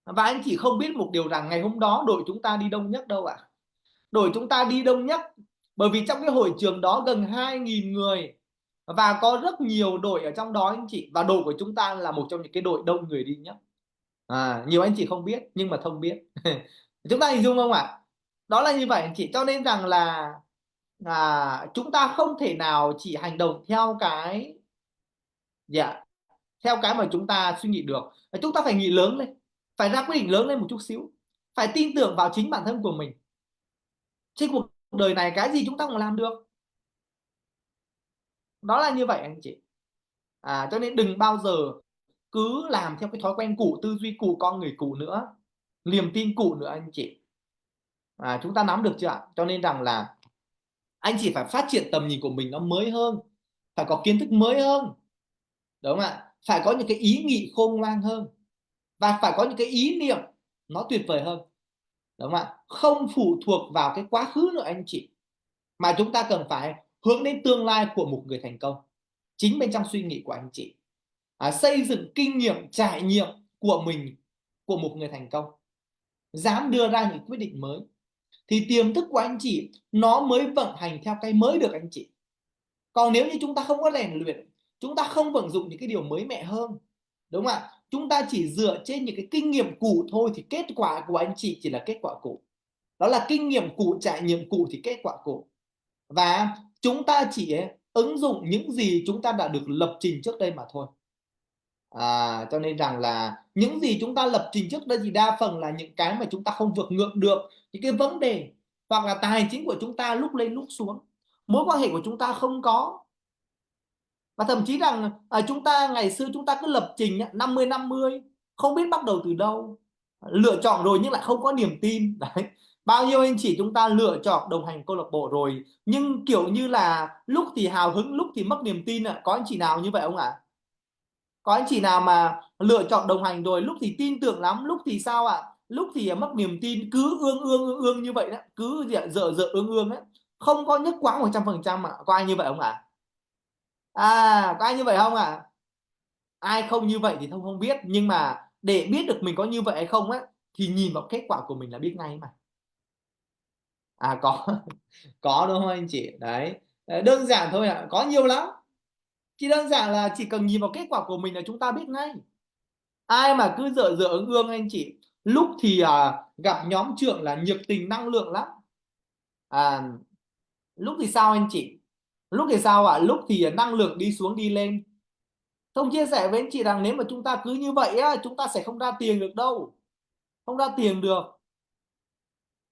Và anh chị không biết một điều rằng ngày hôm đó đội chúng ta đi đông nhất đâu ạ? Đội chúng ta đi đông nhất bởi vì trong cái hội trường đó gần 2.000 người, và có rất nhiều đội ở trong đó anh chị, và đội của chúng ta là một trong những cái đội đông người đi nhất. Nhiều anh chị không biết nhưng mà Thông biết. Chúng ta hình dung không ạ? Đó là như vậy anh chị, cho nên rằng là chúng ta không thể nào chỉ hành động theo cái, dạ, theo cái mà chúng ta suy nghĩ được. Chúng ta phải nghĩ lớn lên, phải ra quyết định lớn lên một chút xíu, phải tin tưởng vào chính bản thân của mình. Trên cuộc đời này cái gì chúng ta cũng làm được, đó là như vậy anh chị. Cho nên đừng bao giờ cứ làm theo cái thói quen cũ, tư duy cũ, con người cũ nữa, niềm tin cũ nữa anh chị. Chúng ta nắm được chưa ạ? Cho nên rằng là anh chị phải phát triển tầm nhìn của mình nó mới hơn, phải có kiến thức mới hơn, đúng không ạ? Phải có những cái ý nghĩ khôn ngoan hơn, và phải có những cái ý niệm nó tuyệt vời hơn, đúng không ạ? Không phụ thuộc vào cái quá khứ nữa anh chị, mà chúng ta cần phải hướng đến tương lai của một người thành công chính bên trong suy nghĩ của anh chị. Xây dựng kinh nghiệm trải nghiệm của mình, của một người thành công, dám đưa ra những quyết định mới, thì tiềm thức của anh chị nó mới vận hành theo cái mới được anh chị. Còn nếu như chúng ta không có rèn luyện, chúng ta không vận dụng những cái điều mới mẻ hơn, đúng không ạ? Chúng ta chỉ dựa trên những cái kinh nghiệm cũ thôi, thì kết quả của anh chị chỉ là kết quả cũ. Đó là kinh nghiệm cũ, trải nghiệm cũ thì kết quả cũ. Và chúng ta chỉ ứng dụng những gì chúng ta đã được lập trình trước đây mà thôi. Cho nên rằng là những gì chúng ta lập trình trước đây thì đa phần là những cái mà chúng ta không vượt ngược được, những cái vấn đề, hoặc là tài chính của chúng ta lúc lên lúc xuống, mối quan hệ của chúng ta không có, và thậm chí rằng chúng ta ngày xưa chúng ta cứ lập trình 50-50, không biết bắt đầu từ đâu, lựa chọn rồi nhưng lại không có niềm tin. Đấy, bao nhiêu anh chị chúng ta lựa chọn đồng hành câu lạc bộ rồi, nhưng kiểu như là lúc thì hào hứng, lúc thì mất niềm tin ạ. Có anh chị nào như vậy không ạ? Có anh chị nào mà lựa chọn đồng hành rồi lúc thì tin tưởng lắm, lúc thì sao ạ? Lúc thì mất niềm tin, cứ ương như vậy đó, cứ dở dở ương ấy, không có nhất quãng 100% ạ. Có ai như vậy không ạ? Có ai như vậy không ạ? Ai không như vậy thì Thông không biết, nhưng mà để biết được mình có như vậy hay không á, thì nhìn vào kết quả của mình là biết ngay mà. Có. Có đúng không anh chị? Đấy, đơn giản thôi ạ, có nhiều lắm. Chỉ đơn giản là chỉ cần nhìn vào kết quả của mình là chúng ta biết ngay. Ai mà cứ dở dở ương anh chị, lúc thì gặp nhóm trưởng là nhiệt tình năng lượng lắm, à, lúc thì sao anh chị? Lúc thì sao ạ? Lúc thì năng lượng đi xuống đi lên. Thông chia sẻ với anh chị rằng nếu mà chúng ta cứ như vậy á, chúng ta sẽ không ra tiền được đâu, không ra tiền được.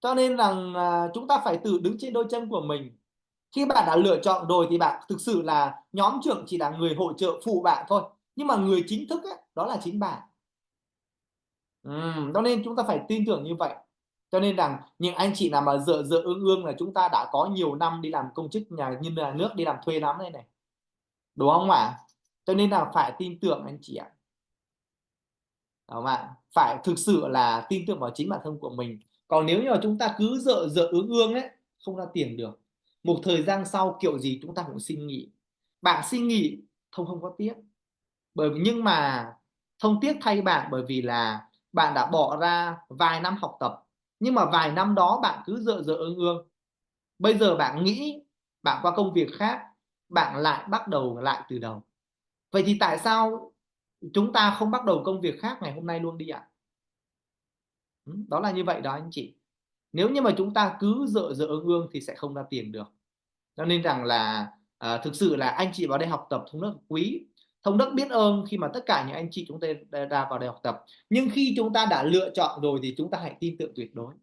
Cho nên rằng chúng ta phải tự đứng trên đôi chân của mình. Khi bạn đã lựa chọn rồi thì bạn thực sự là nhóm trưởng chỉ là người hỗ trợ phụ bạn thôi, nhưng mà người chính thức ấy, đó là chính bạn. Cho nên chúng ta phải tin tưởng như vậy. Cho nên rằng những anh chị nào mà dở dở ương là chúng ta đã có nhiều năm đi làm công chức như nhà nước, đi làm thuê lắm đây này, đúng không ạ? Cho nên là phải tin tưởng anh chị ạ. Đúng không ạ? Phải thực sự là tin tưởng vào chính bản thân của mình. Còn nếu như mà chúng ta cứ dở dở ương ấy, không ra tiền được. Một thời gian sau kiểu gì chúng ta cũng xin nghỉ. Bạn xin nghỉ, Thông không có tiếc. Nhưng mà Thông tiếc thay bạn, bởi vì là bạn đã bỏ ra vài năm học tập, nhưng mà vài năm đó bạn cứ dở dở ương. Bây giờ bạn nghĩ bạn qua công việc khác, bạn lại bắt đầu lại từ đầu. Vậy thì tại sao chúng ta không bắt đầu công việc khác ngày hôm nay luôn đi ạ? Đó là như vậy đó anh chị. Nếu như mà chúng ta cứ dở dở ương thì sẽ không ra tiền được. Cho nên rằng là thực sự là anh chị vào đây học tập Thông rất quý. Thông rất biết ơn khi mà tất cả những anh chị chúng ta đã vào đây học tập. Nhưng khi chúng ta đã lựa chọn rồi thì chúng ta hãy tin tưởng tuyệt đối.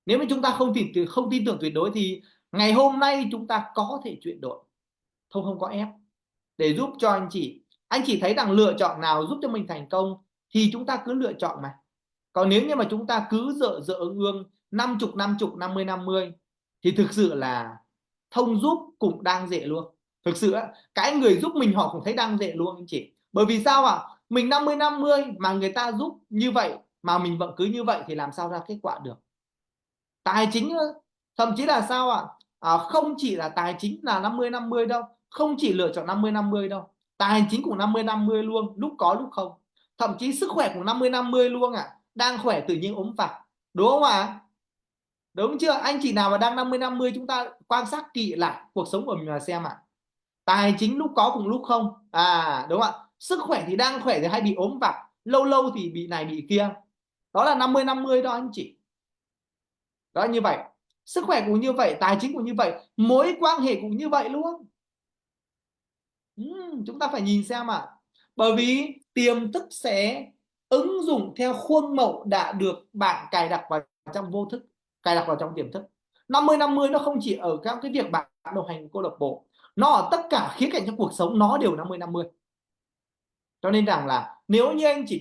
Nếu mà chúng ta không tin tưởng tuyệt đối thì ngày hôm nay chúng ta có thể chuyển đổi. Thông không có ép, để giúp cho anh chị. Anh chị thấy rằng lựa chọn nào giúp cho mình thành công thì chúng ta cứ lựa chọn mà. Còn nếu như mà chúng ta cứ dở dở ương 50-50, 50-50 thì thực sự là thông giúp cũng đang dễ luôn. Thực sự cái người giúp mình họ cũng thấy đang dễ luôn anh chị. Bởi vì sao ạ? Mình 50-50 mà người ta giúp như vậy mà mình vẫn cứ như vậy thì làm sao ra kết quả được. Tài chính thậm chí là sao ạ? Không chỉ là tài chính là 50-50 đâu, không chỉ lựa chọn 50-50 đâu, tài chính cũng 50-50 luôn, lúc có lúc không. Thậm chí sức khỏe cũng 50-50 luôn đang khỏe tự nhiên ốm vặt, đúng không ạ? Đúng chưa? Anh chị nào mà đang 50-50, chúng ta quan sát kỹ lại cuộc sống của mình mà xem tài chính lúc có cùng lúc không, đúng không ạ? Sức khỏe thì đang khỏe thì hay bị ốm vặt, lâu lâu thì bị này bị kia, đó là 50-50 đó anh chị. Đó, như vậy sức khỏe cũng như vậy, tài chính cũng như vậy, mối quan hệ cũng như vậy luôn. Chúng ta phải nhìn xem bởi vì tiềm thức sẽ ứng dụng theo khuôn mẫu đã được bạn cài đặt vào trong vô thức, cài đặt vào trong tiềm thức. 50-50 nó không chỉ ở các cái việc bạn đồng hành câu lạc bộ, nó ở tất cả khía cạnh trong cuộc sống nó đều 50-50. Cho nên rằng là nếu như anh chị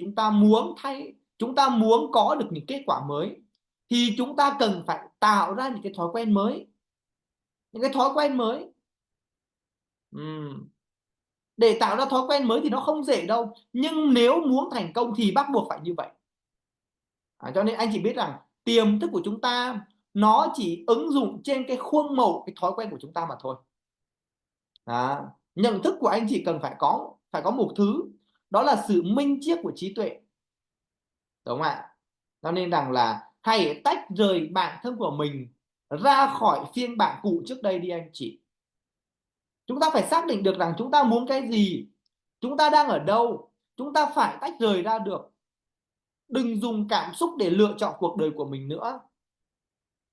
chúng ta muốn có được những kết quả mới thì chúng ta cần phải tạo ra những cái thói quen mới, những cái thói quen mới. Để tạo ra thói quen mới thì nó không dễ đâu, nhưng nếu muốn thành công thì bắt buộc phải như vậy. Cho nên anh chị biết rằng tiềm thức của chúng ta nó chỉ ứng dụng trên cái khuôn mẫu, cái thói quen của chúng ta mà thôi. Nhận thức của anh chị cần phải có một thứ, đó là sự minh triết của trí tuệ, đúng không ạ? Cho nên rằng là hãy tách rời bản thân của mình ra khỏi phiên bản cũ trước đây đi anh chị. Chúng ta phải xác định được rằng chúng ta muốn cái gì, chúng ta đang ở đâu, chúng ta phải tách rời ra được. Đừng dùng cảm xúc để lựa chọn cuộc đời của mình nữa.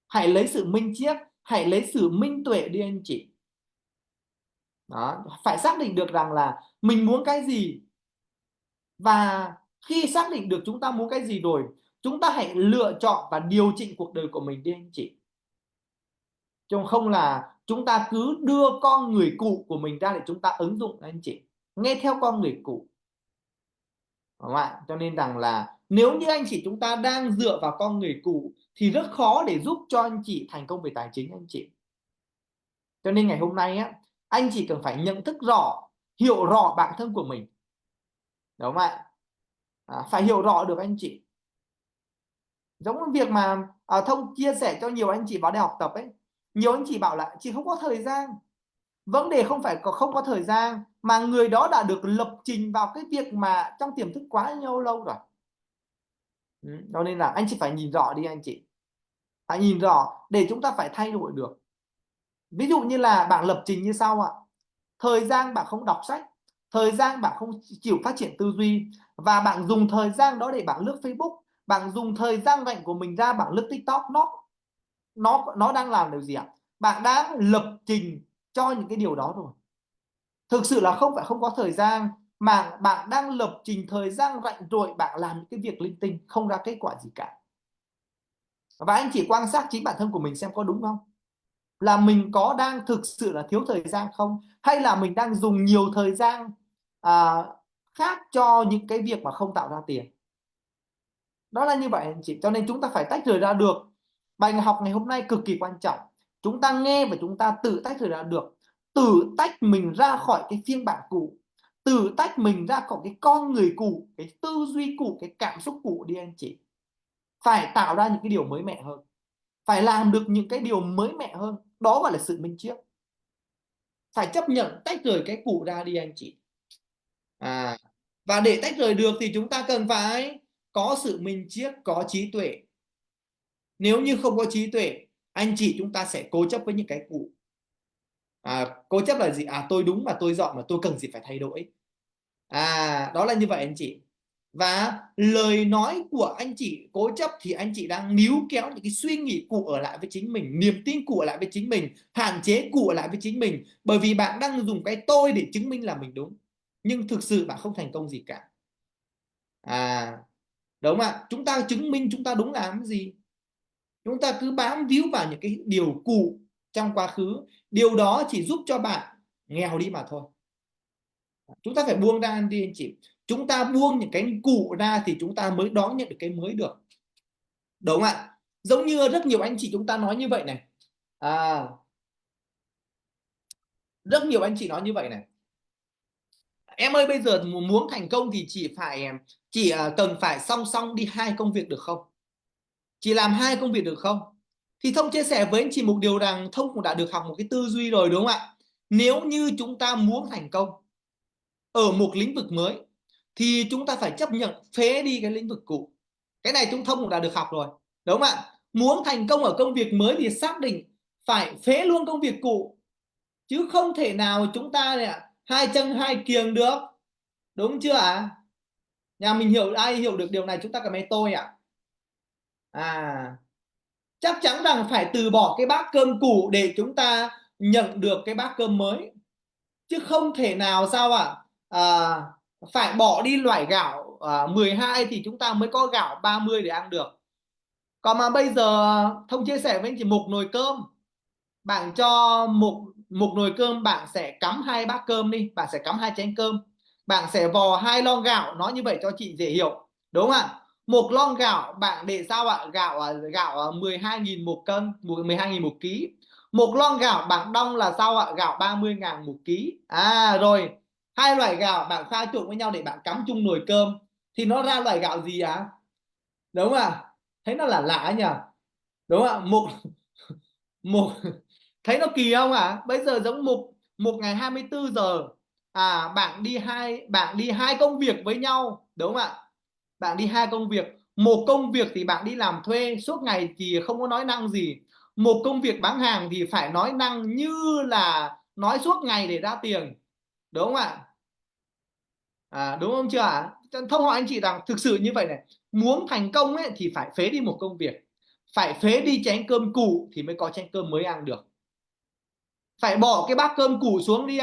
Hãy lấy sự minh triết, hãy lấy sự minh tuệ đi anh chị. Đó, phải xác định được rằng là mình muốn cái gì, và khi xác định được chúng ta muốn cái gì rồi, chúng ta hãy lựa chọn và điều chỉnh cuộc đời của mình đi anh chị. Chứ không là chúng ta cứ đưa con người cũ của mình ra để chúng ta ứng dụng anh chị, nghe theo con người cũ. Đúng không ạ? Cho nên rằng là nếu như anh chị chúng ta đang dựa vào con người cũ thì rất khó để giúp cho anh chị thành công về tài chính anh chị. Cho nên ngày hôm nay anh chị cần phải nhận thức rõ, hiểu rõ bản thân của mình, đúng không ạ? Phải hiểu rõ được anh chị. Giống như việc mà Thông chia sẻ cho nhiều anh chị vào đây học tập ấy, nhiều anh chị bảo là chị không có thời gian. Vấn đề không phải không có thời gian, mà người đó đã được lập trình vào cái việc mà trong tiềm thức quá lâu rồi. Cho nên là anh chị phải nhìn rõ đi anh chị, phải nhìn rõ để chúng ta phải thay đổi được. Ví dụ như là bạn lập trình như sau thời gian bạn không đọc sách, thời gian bạn không chịu phát triển tư duy, và bạn dùng thời gian đó để bạn lướt Facebook, bạn dùng thời gian rảnh của mình ra bạn lướt TikTok, nó đang làm điều gì bạn đã lập trình cho những cái điều đó rồi. Thực sự là không phải không có thời gian, mà bạn đang lập trình thời gian rảnh rồi bạn làm những cái việc linh tinh không ra kết quả gì cả. Và anh chỉ quan sát chính bản thân của mình xem có đúng không, là mình có đang thực sự là thiếu thời gian không, hay là mình đang dùng nhiều thời gian à, khác cho những cái việc mà không tạo ra tiền. Đó là như vậy anh chị. Cho nên chúng ta phải tách rời ra được. Bài học ngày hôm nay cực kỳ quan trọng, chúng ta nghe và chúng ta tự tách rời ra được, tự tách mình ra khỏi cái phiên bản cũ, tự tách mình ra khỏi cái con người cũ, cái tư duy cũ, cái cảm xúc cũ đi anh chị. Phải tạo ra những cái điều mới mẻ hơn, phải làm được những cái điều mới mẻ hơn, đó gọi là sự minh triết. Phải chấp nhận tách rời cái cũ ra đi anh chị. Và để tách rời được thì chúng ta cần phải có sự minh triết, có trí tuệ. Nếu như không có trí tuệ, anh chị chúng ta sẽ cố chấp với những cái cũ. Cố chấp là gì? Tôi đúng mà tôi dọn mà tôi cần gì phải thay đổi. Đó là như vậy anh chị. Và lời nói của anh chị cố chấp thì anh chị đang níu kéo những cái suy nghĩ cũ ở lại với chính mình, niềm tin cũ ở lại với chính mình, hạn chế cũ ở lại với chính mình, bởi vì bạn đang dùng cái tôi để chứng minh là mình đúng, nhưng thực sự bạn không thành công gì cả. Đúng không ạ? Chúng ta chứng minh chúng ta đúng là cái gì? Chúng ta cứ bám víu vào những cái điều cũ trong quá khứ, điều đó chỉ giúp cho bạn nghèo đi mà thôi. Chúng ta phải buông ra đi anh chị. Chúng ta buông những cái cũ ra thì chúng ta mới đón nhận được cái mới được, đúng không ạ? Giống như rất nhiều anh chị chúng ta nói như vậy này, Rất nhiều anh chị nói như vậy này: em ơi, bây giờ muốn thành công thì chỉ cần phải song song đi hai công việc được không? Chỉ làm hai công việc được không? Thì Thông chia sẻ với anh chị một điều rằng Thông cũng đã được học một cái tư duy rồi, đúng không ạ? Nếu như chúng ta muốn thành công ở một lĩnh vực mới thì chúng ta phải chấp nhận phế đi cái lĩnh vực cũ. Cái này Thông cũng đã được học rồi, đúng không ạ? Muốn thành công ở công việc mới thì xác định phải phế luôn công việc cũ, chứ không thể nào chúng ta này hai chân hai kiềng được, đúng chưa ạ? Nhà mình hiểu, ai hiểu được điều này chúng ta comment tôi ạ. Chắc chắn rằng phải từ bỏ cái bát cơm cũ để chúng ta nhận được cái bát cơm mới, chứ không thể nào sao ạ? Phải bỏ đi loại gạo 12 thì chúng ta mới có gạo 30 để ăn được. Còn mà bây giờ Thông chia sẻ với anh chị một nồi cơm, bạn cho một một nồi cơm, bạn sẽ cắm hai bát cơm đi, bạn sẽ cắm hai chén cơm, bạn sẽ vò hai lon gạo, nói như vậy cho chị dễ hiểu, đúng không ạ? Một lon gạo bạn để sao ạ? Gạo 12.000 một cân, 12.000 một ký. Một lon gạo bạn đong là sao ạ? Gạo 30.000 một ký. Rồi hai loại gạo bạn pha trộn với nhau để bạn cắm chung nồi cơm thì nó ra loại gạo gì ạ? Đúng không ạ? Thấy nó là lạ nhỉ, đúng không ạ? Một thấy nó kỳ không bây giờ giống một một ngày 24 giờ, bạn đi hai công việc với nhau, đúng không ạ? Bạn đi hai công việc, một công việc thì bạn đi làm thuê suốt ngày thì không có nói năng gì, một công việc bán hàng thì phải nói năng như là nói suốt ngày để ra tiền, đúng không ạ? Đúng không chưa Thông hỏi anh chị rằng thực sự như vậy này: muốn thành công ấy thì phải phế đi một công việc, phải phế đi chén cơm cũ thì mới có chén cơm mới ăn được. Phải bỏ cái bát cơm cũ xuống đi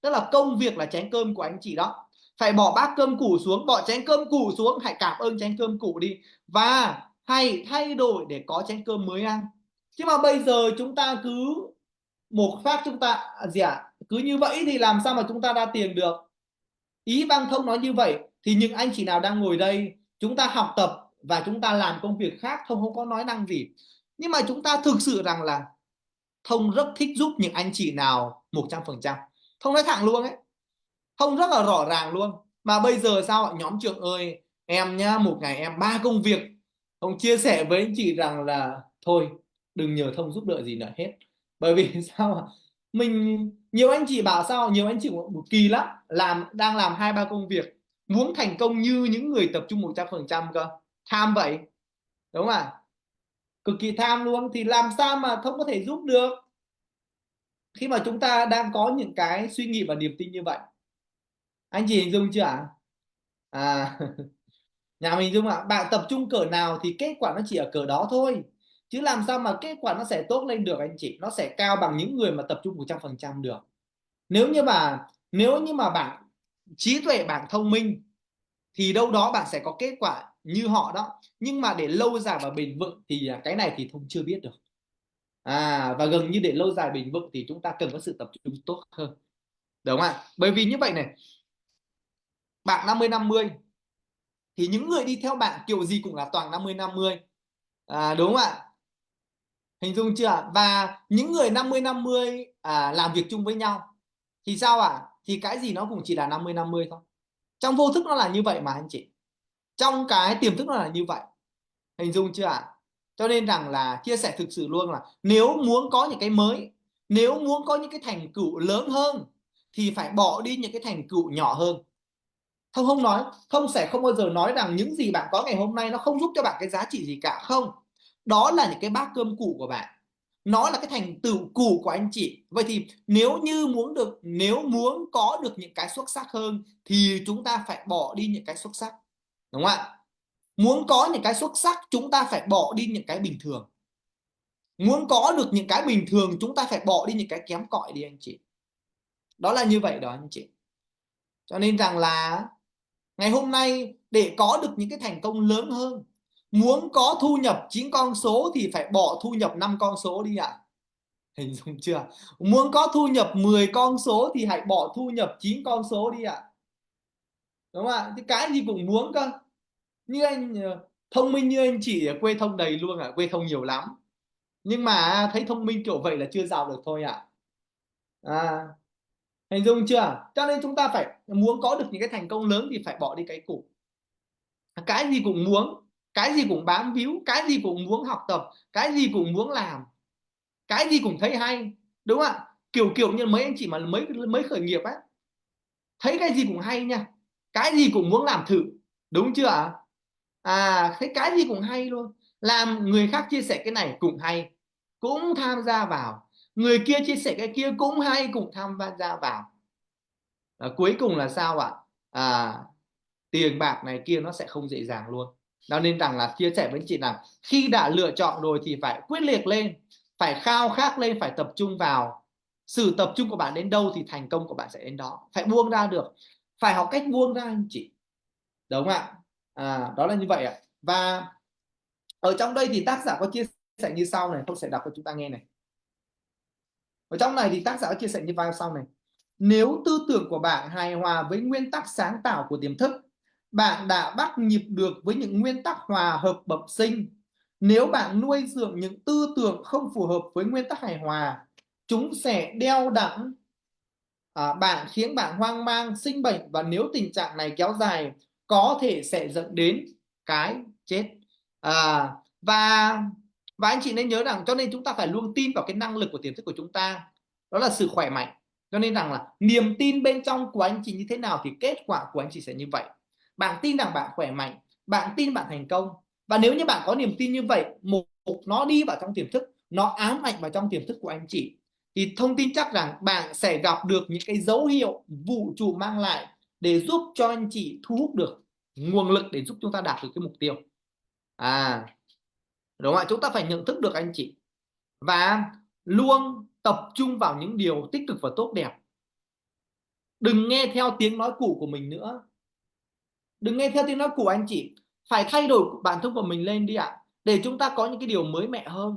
tức là công việc là chén cơm của anh chị đó. Phải bỏ bát cơm cũ xuống, bỏ chén cơm cũ xuống, hãy cảm ơn chén cơm cũ đi và hãy thay đổi để có chén cơm mới ăn. Chứ mà bây giờ chúng ta cứ một phát chúng ta cứ như vậy thì làm sao mà chúng ta ra tiền được? Ý Bang Thông nói như vậy thì những anh chị nào đang ngồi đây, chúng ta học tập và chúng ta làm công việc khác, Thông không có nói năng gì, nhưng mà chúng ta thực sự rằng là Thông rất thích giúp những anh chị nào 100%. Thông nói thẳng luôn ấy, Thông rất là rõ ràng luôn. Mà bây giờ sao ạ? Nhóm trưởng ơi, em nhá, một ngày em 3 công việc. Thông chia sẻ với anh chị rằng là thôi, đừng nhờ Thông giúp đỡ gì nữa hết. Bởi vì sao ạ? Nhiều anh chị bảo sao, nhiều anh chị một kỳ lắm, đang làm 2 3 công việc, muốn thành công như những người tập trung 100% cơ. Tham vậy, đúng không ạ? Cực kỳ tham luôn, thì làm sao mà Thông có thể giúp được khi mà chúng ta đang có những cái suy nghĩ và niềm tin như vậy. Anh chị hình dung chưa à nhà mình dung bạn tập trung cỡ nào thì kết quả nó chỉ ở cỡ đó thôi, chứ làm sao mà kết quả nó sẽ tốt lên được anh chị, nó sẽ cao bằng những người mà tập trung 100% được. Nếu như mà bạn trí tuệ, bạn thông minh thì đâu đó bạn sẽ có kết quả như họ đó, nhưng mà để lâu dài và bền vững thì cái này thì Thông chưa biết được. Và gần như để lâu dài bền vững thì chúng ta cần có sự tập trung tốt hơn, đúng không ạ? Bởi vì như vậy này, bạn 50-50 thì những người đi theo bạn kiểu gì cũng là toàn 50-50, đúng không ạ? Hình dung chưa? Và những người 50-50 làm việc chung với nhau thì sao thì cái gì nó cũng chỉ là 50-50 thôi. Trong vô thức nó là như vậy mà anh chị, trong cái tiềm thức nó là như vậy. Hình dung chưa Cho nên rằng là chia sẻ thực sự luôn là nếu muốn có những cái mới, nếu muốn có những cái thành tựu lớn hơn thì phải bỏ đi những cái thành tựu nhỏ hơn. Thông sẽ không bao giờ nói rằng những gì bạn có ngày hôm nay nó không giúp cho bạn cái giá trị gì cả, không. Đó là những cái bát cơm cũ của bạn, nó là cái thành tựu cũ của anh chị. Vậy thì nếu muốn có được những cái xuất sắc hơn thì chúng ta phải bỏ đi những cái xuất sắc, đúng không ạ? Muốn có những cái xuất sắc chúng ta phải bỏ đi những cái bình thường, muốn có được những cái bình thường chúng ta phải bỏ đi những cái kém cỏi đi anh chị. Đó là như vậy đó anh chị. Cho nên rằng là ngày hôm nay để có được những cái thành công lớn hơn, muốn có thu nhập 9 con số thì phải bỏ thu nhập 5 con số đi Hình dung chưa? Muốn có thu nhập 10 con số thì hãy bỏ thu nhập 9 con số đi đúng không ạ? Thì cái gì cũng muốn cơ. Như anh thông minh như anh chị ở quê Thông đầy luôn quê Thông nhiều lắm, nhưng mà thấy thông minh kiểu vậy là chưa giàu được thôi à Hình dung chưa? Cho nên chúng ta phải muốn có được những cái thành công lớn thì phải bỏ đi cái cũ. Cái gì cũng muốn, cái gì cũng bám víu, cái gì cũng muốn học tập, cái gì cũng muốn làm, cái gì cũng thấy hay, đúng không ạ? Kiểu kiểu như mấy anh chị mà mới khởi nghiệp á, thấy cái gì cũng hay nha, cái gì cũng muốn làm thử, đúng chưa ạ? Thấy cái gì cũng hay luôn, làm người khác chia sẻ cái này cũng hay, cũng tham gia vào, người kia chia sẻ cái kia cũng hay, cũng tham gia vào. Cuối cùng là sao ạ? à, Tiền bạc này kia nó sẽ không dễ dàng luôn. Đó nên rằng là chia sẻ với chị rằng khi đã lựa chọn rồi thì phải quyết liệt lên, phải khao khát lên, phải tập trung vào. Sự tập trung của bạn đến đâu thì thành công của bạn sẽ đến đó. Phải buông ra được, phải học cách buông ra anh chị, đúng không ạ? Đó là như vậy ạ. Và ở trong đây thì tác giả có chia sẻ như sau này, tôi sẽ đọc cho chúng ta nghe này. Ở trong này thì tác giả có chia sẻ như sau này: nếu tư tưởng của bạn hài hòa với nguyên tắc sáng tạo của tiềm thức, bạn đã bắt nhịp được với những nguyên tắc hòa hợp bẩm sinh. Nếu bạn nuôi dưỡng những tư tưởng không phù hợp với nguyên tắc hài hòa, chúng sẽ đeo đẳng bạn, khiến bạn hoang mang, sinh bệnh, và nếu tình trạng này kéo dài có thể sẽ dẫn đến cái chết. à, và và anh chị nên nhớ rằng, cho nên chúng ta phải luôn tin vào cái năng lực của tiềm thức của chúng ta, đó là sự khỏe mạnh. Cho nên rằng là niềm tin bên trong của anh chị như thế nào thì kết quả của anh chị sẽ như vậy. Bạn tin rằng bạn khỏe mạnh, bạn tin bạn thành công, và nếu như bạn có niềm tin như vậy, nó đi vào trong tiềm thức, nó ám ảnh vào trong tiềm thức của anh chị, thì thông tin chắc rằng bạn sẽ gặp được những cái dấu hiệu vũ trụ mang lại để giúp cho anh chị thu hút được nguồn lực để giúp chúng ta đạt được cái mục tiêu. Đúng không ạ? Chúng ta phải nhận thức được anh chị, và luôn tập trung vào những điều tích cực và tốt đẹp. Đừng nghe theo tiếng nói cũ của mình nữa, đừng nghe theo tiếng nói của anh chị. Phải thay đổi bản thân của mình lên đi ạ, để chúng ta có những cái điều mới mẻ hơn.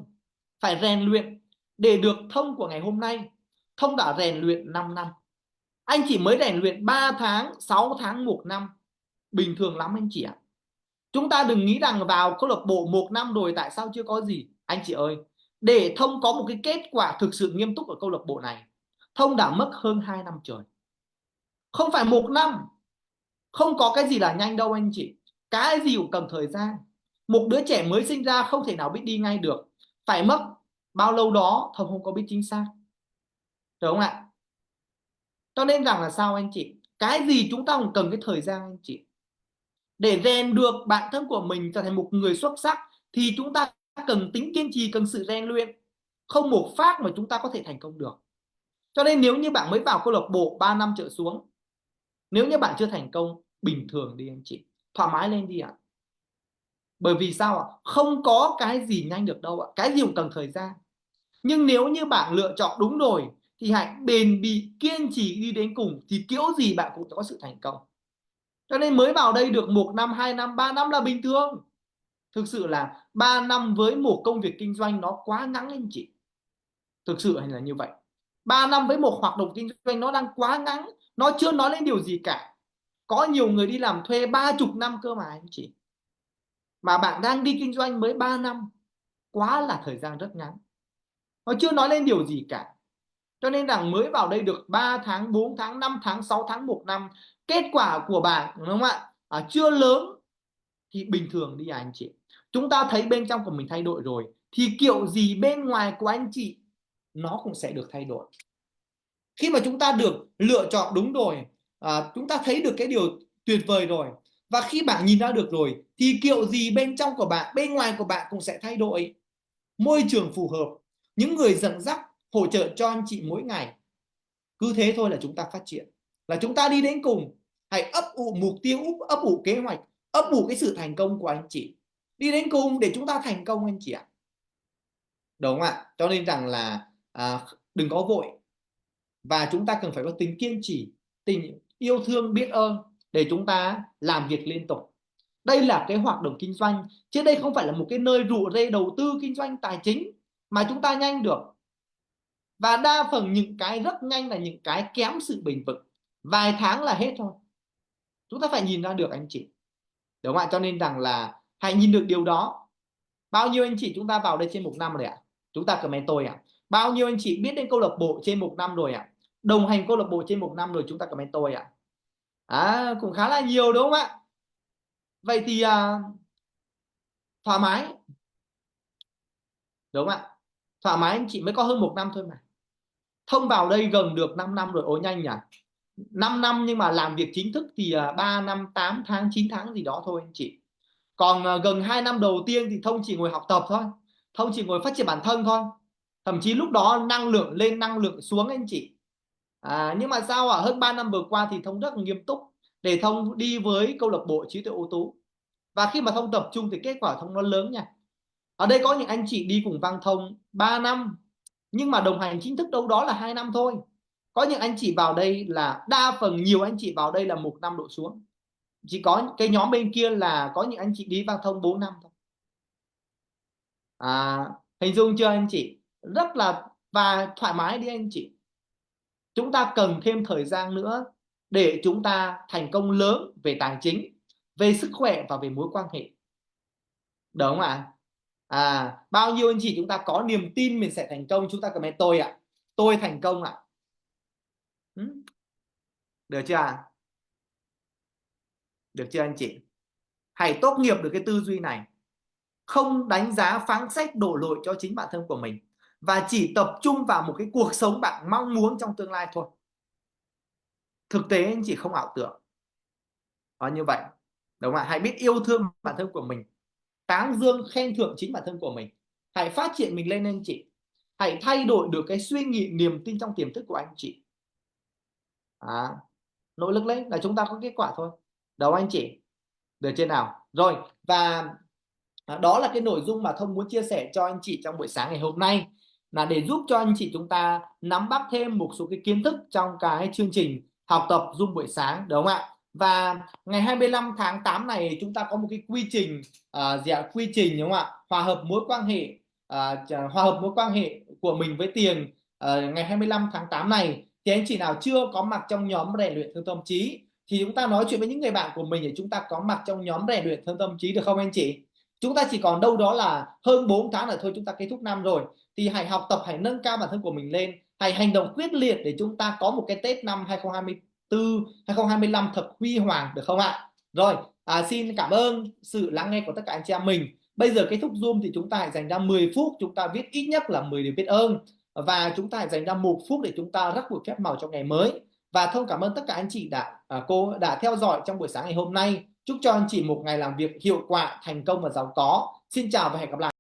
Phải rèn luyện để được Thông của ngày hôm nay. Thông đã rèn luyện 5 năm, anh chỉ mới rèn luyện 3 tháng, 6 tháng, 1 năm, bình thường lắm anh chị ạ. Chúng ta đừng nghĩ rằng vào câu lạc bộ 1 năm rồi tại sao chưa có gì. Anh chị ơi, để Thông có một cái kết quả thực sự nghiêm túc ở câu lạc bộ này, Thông đã mất hơn 2 năm trời, không phải 1 năm. Không có cái gì là nhanh đâu anh chị, cái gì cũng cần thời gian. Một đứa trẻ mới sinh ra không thể nào biết đi ngay được, phải mất bao lâu đó Thông không có biết chính xác, đúng không ạ? Cho nên rằng là sao anh chị, cái gì chúng ta cũng cần cái thời gian anh chị. Để rèn được bản thân của mình trở thành một người xuất sắc thì chúng ta cần tính kiên trì, cần sự rèn luyện, không một phát mà chúng ta có thể thành công được. Cho nên nếu như bạn mới vào câu lạc bộ 3 năm trở xuống, nếu như bạn chưa thành công, bình thường đi anh chị, thoải mái lên đi ạ. Bởi vì sao ạ? Không có cái gì nhanh được đâu ạ, cái gì cũng cần thời gian. Nhưng nếu như bạn lựa chọn đúng rồi thì hãy bền bỉ kiên trì đi đến cùng, thì kiểu gì bạn cũng có sự thành công. Cho nên mới vào đây được 1 năm, 2 năm, 3 năm là bình thường. Thực sự là 3 năm với một công việc kinh doanh nó quá ngắn anh chị. Thực sự là như vậy. 3 năm với một hoạt động kinh doanh nó đang quá ngắn, nó chưa nói lên điều gì cả. Có nhiều người đi làm thuê 30 năm cơ mà anh chị. Mà bạn đang đi kinh doanh mới 3 năm, quá là thời gian rất ngắn, nó chưa nói lên điều gì cả. Cho nên rằng mới vào đây được 3 tháng, 4 tháng, 5 tháng, 6 tháng, 1 năm, kết quả của bạn, đúng không ạ, chưa lớn thì bình thường đi anh chị. Chúng ta thấy bên trong của mình thay đổi rồi thì kiểu gì bên ngoài của anh chị nó cũng sẽ được thay đổi. Khi mà chúng ta được lựa chọn đúng rồi, chúng ta thấy được cái điều tuyệt vời rồi, và khi bạn nhìn ra được rồi thì kiểu gì bên trong của bạn, bên ngoài của bạn cũng sẽ thay đổi. Môi trường phù hợp, những người dẫn dắt hỗ trợ cho anh chị mỗi ngày, cứ thế thôi là chúng ta phát triển, là chúng ta đi đến cùng. Hãy ấp ủ mục tiêu, ấp ủ kế hoạch, ấp ủ cái sự thành công của anh chị, đi đến cùng để chúng ta thành công anh chị ạ. Đúng không ạ? Cho nên rằng là đừng có vội, và chúng ta cần phải có tính kiên trì, tình yêu thương, biết ơn để chúng ta làm việc liên tục. Đây là cái hoạt động kinh doanh, chứ đây không phải là một cái nơi rủ rê đầu tư kinh doanh tài chính mà chúng ta nhanh được. Và đa phần những cái rất nhanh là những cái kém sự bền vững, vài tháng là hết thôi. Chúng ta phải nhìn ra được anh chị, đúng không ạ? Cho nên rằng là hãy nhìn được điều đó. Bao nhiêu anh chị chúng ta vào đây trên 1 năm rồi ạ? Chúng ta comment tôi ạ. Bao nhiêu anh chị biết đến câu lạc bộ trên 1 năm rồi ạ? đồng hành câu lạc bộ trên 1 năm rồi, chúng ta comment tôi ạ. Cũng khá là nhiều đúng không ạ? Vậy thì thoải mái đúng không ạ? Thoải mái, anh chị mới có hơn 1 năm thôi mà. Thông vào đây gần được 5 năm rồi, ôi nhanh nhỉ. 5 năm nhưng mà làm việc chính thức thì 3 năm 8 tháng 9 tháng gì đó thôi anh chị. Còn gần 2 năm đầu tiên thì Thông chỉ ngồi học tập thôi, Thông chỉ ngồi phát triển bản thân thôi. Thậm chí lúc đó năng lượng lên năng lượng xuống anh chị. Nhưng mà sao ạ? Hơn 3 năm vừa qua thì Thông rất là nghiêm túc để Thông đi với câu lạc bộ trí tuệ ưu tú. Và khi mà Thông tập trung thì kết quả Thông nó lớn nha. Ở đây có những anh chị đi cùng Văn Thông 3 năm nhưng mà đồng hành chính thức đâu đó là 2 năm thôi. Có những anh chị vào đây là đa phần, nhiều anh chị vào đây là 1 năm độ xuống. Chỉ có cái nhóm bên kia là có những anh chị đi Văn Thông 4 năm thôi. Hình dung chưa anh chị? Rất là và thoải mái đi anh chị. Chúng ta cần thêm thời gian nữa để chúng ta thành công lớn về tài chính, về sức khỏe và về mối quan hệ. Đúng không ạ? Bao nhiêu anh chị chúng ta có niềm tin mình sẽ thành công, chúng ta comment tôi ạ. Tôi thành công ạ. Được chưa ạ? Được chưa anh chị? Hãy tốt nghiệp được cái tư duy này. Không đánh giá phán xét đổ lỗi cho chính bản thân của mình, và chỉ tập trung vào một cái cuộc sống bạn mong muốn trong tương lai thôi. Thực tế anh chị không ảo tưởng. Đó, như vậy đúng không ạ? Hãy biết yêu thương bản thân của mình, tán dương khen thưởng chính bản thân của mình. Hãy phát triển mình lên anh chị. Hãy thay đổi được cái suy nghĩ, niềm tin trong tiềm thức của anh chị. Nỗ lực lên là chúng ta có kết quả thôi. Đâu anh chị? Được chưa nào? Rồi, và đó là cái nội dung mà Thông muốn chia sẻ cho anh chị trong buổi sáng ngày hôm nay, là để giúp cho anh chị chúng ta nắm bắt thêm một số cái kiến thức trong cái chương trình học tập Zoom buổi sáng, đúng không ạ? Và ngày 25 tháng 8 này chúng ta có một cái quy trình quy trình đúng không ạ? Hòa hợp mối quan hệ hòa hợp mối quan hệ của mình với tiền. Ngày 25 tháng 8 này thì anh chị nào chưa có mặt trong nhóm rèn luyện thương tâm trí thì chúng ta nói chuyện với những người bạn của mình để chúng ta có mặt trong nhóm rèn luyện thương tâm trí, được không anh chị? Chúng ta chỉ còn đâu đó là hơn 4 tháng nữa thôi chúng ta kết thúc năm rồi, thì hãy học tập, hãy nâng cao bản thân của mình lên, hãy hành động quyết liệt để chúng ta có một cái Tết năm 2024 2025 thật huy hoàng, được không ạ? Rồi, xin cảm ơn sự lắng nghe của tất cả anh chị em mình. Bây giờ kết thúc Zoom thì chúng ta hãy dành ra 10 phút, chúng ta viết ít nhất là 10 điều biết ơn, và chúng ta hãy dành ra 1 phút để chúng ta rắc một phép màu cho ngày mới. Và Thông cảm ơn tất cả anh chị cô đã theo dõi trong buổi sáng ngày hôm nay. Chúc cho anh chị một ngày làm việc hiệu quả, thành công và giàu có. Xin chào và hẹn gặp lại.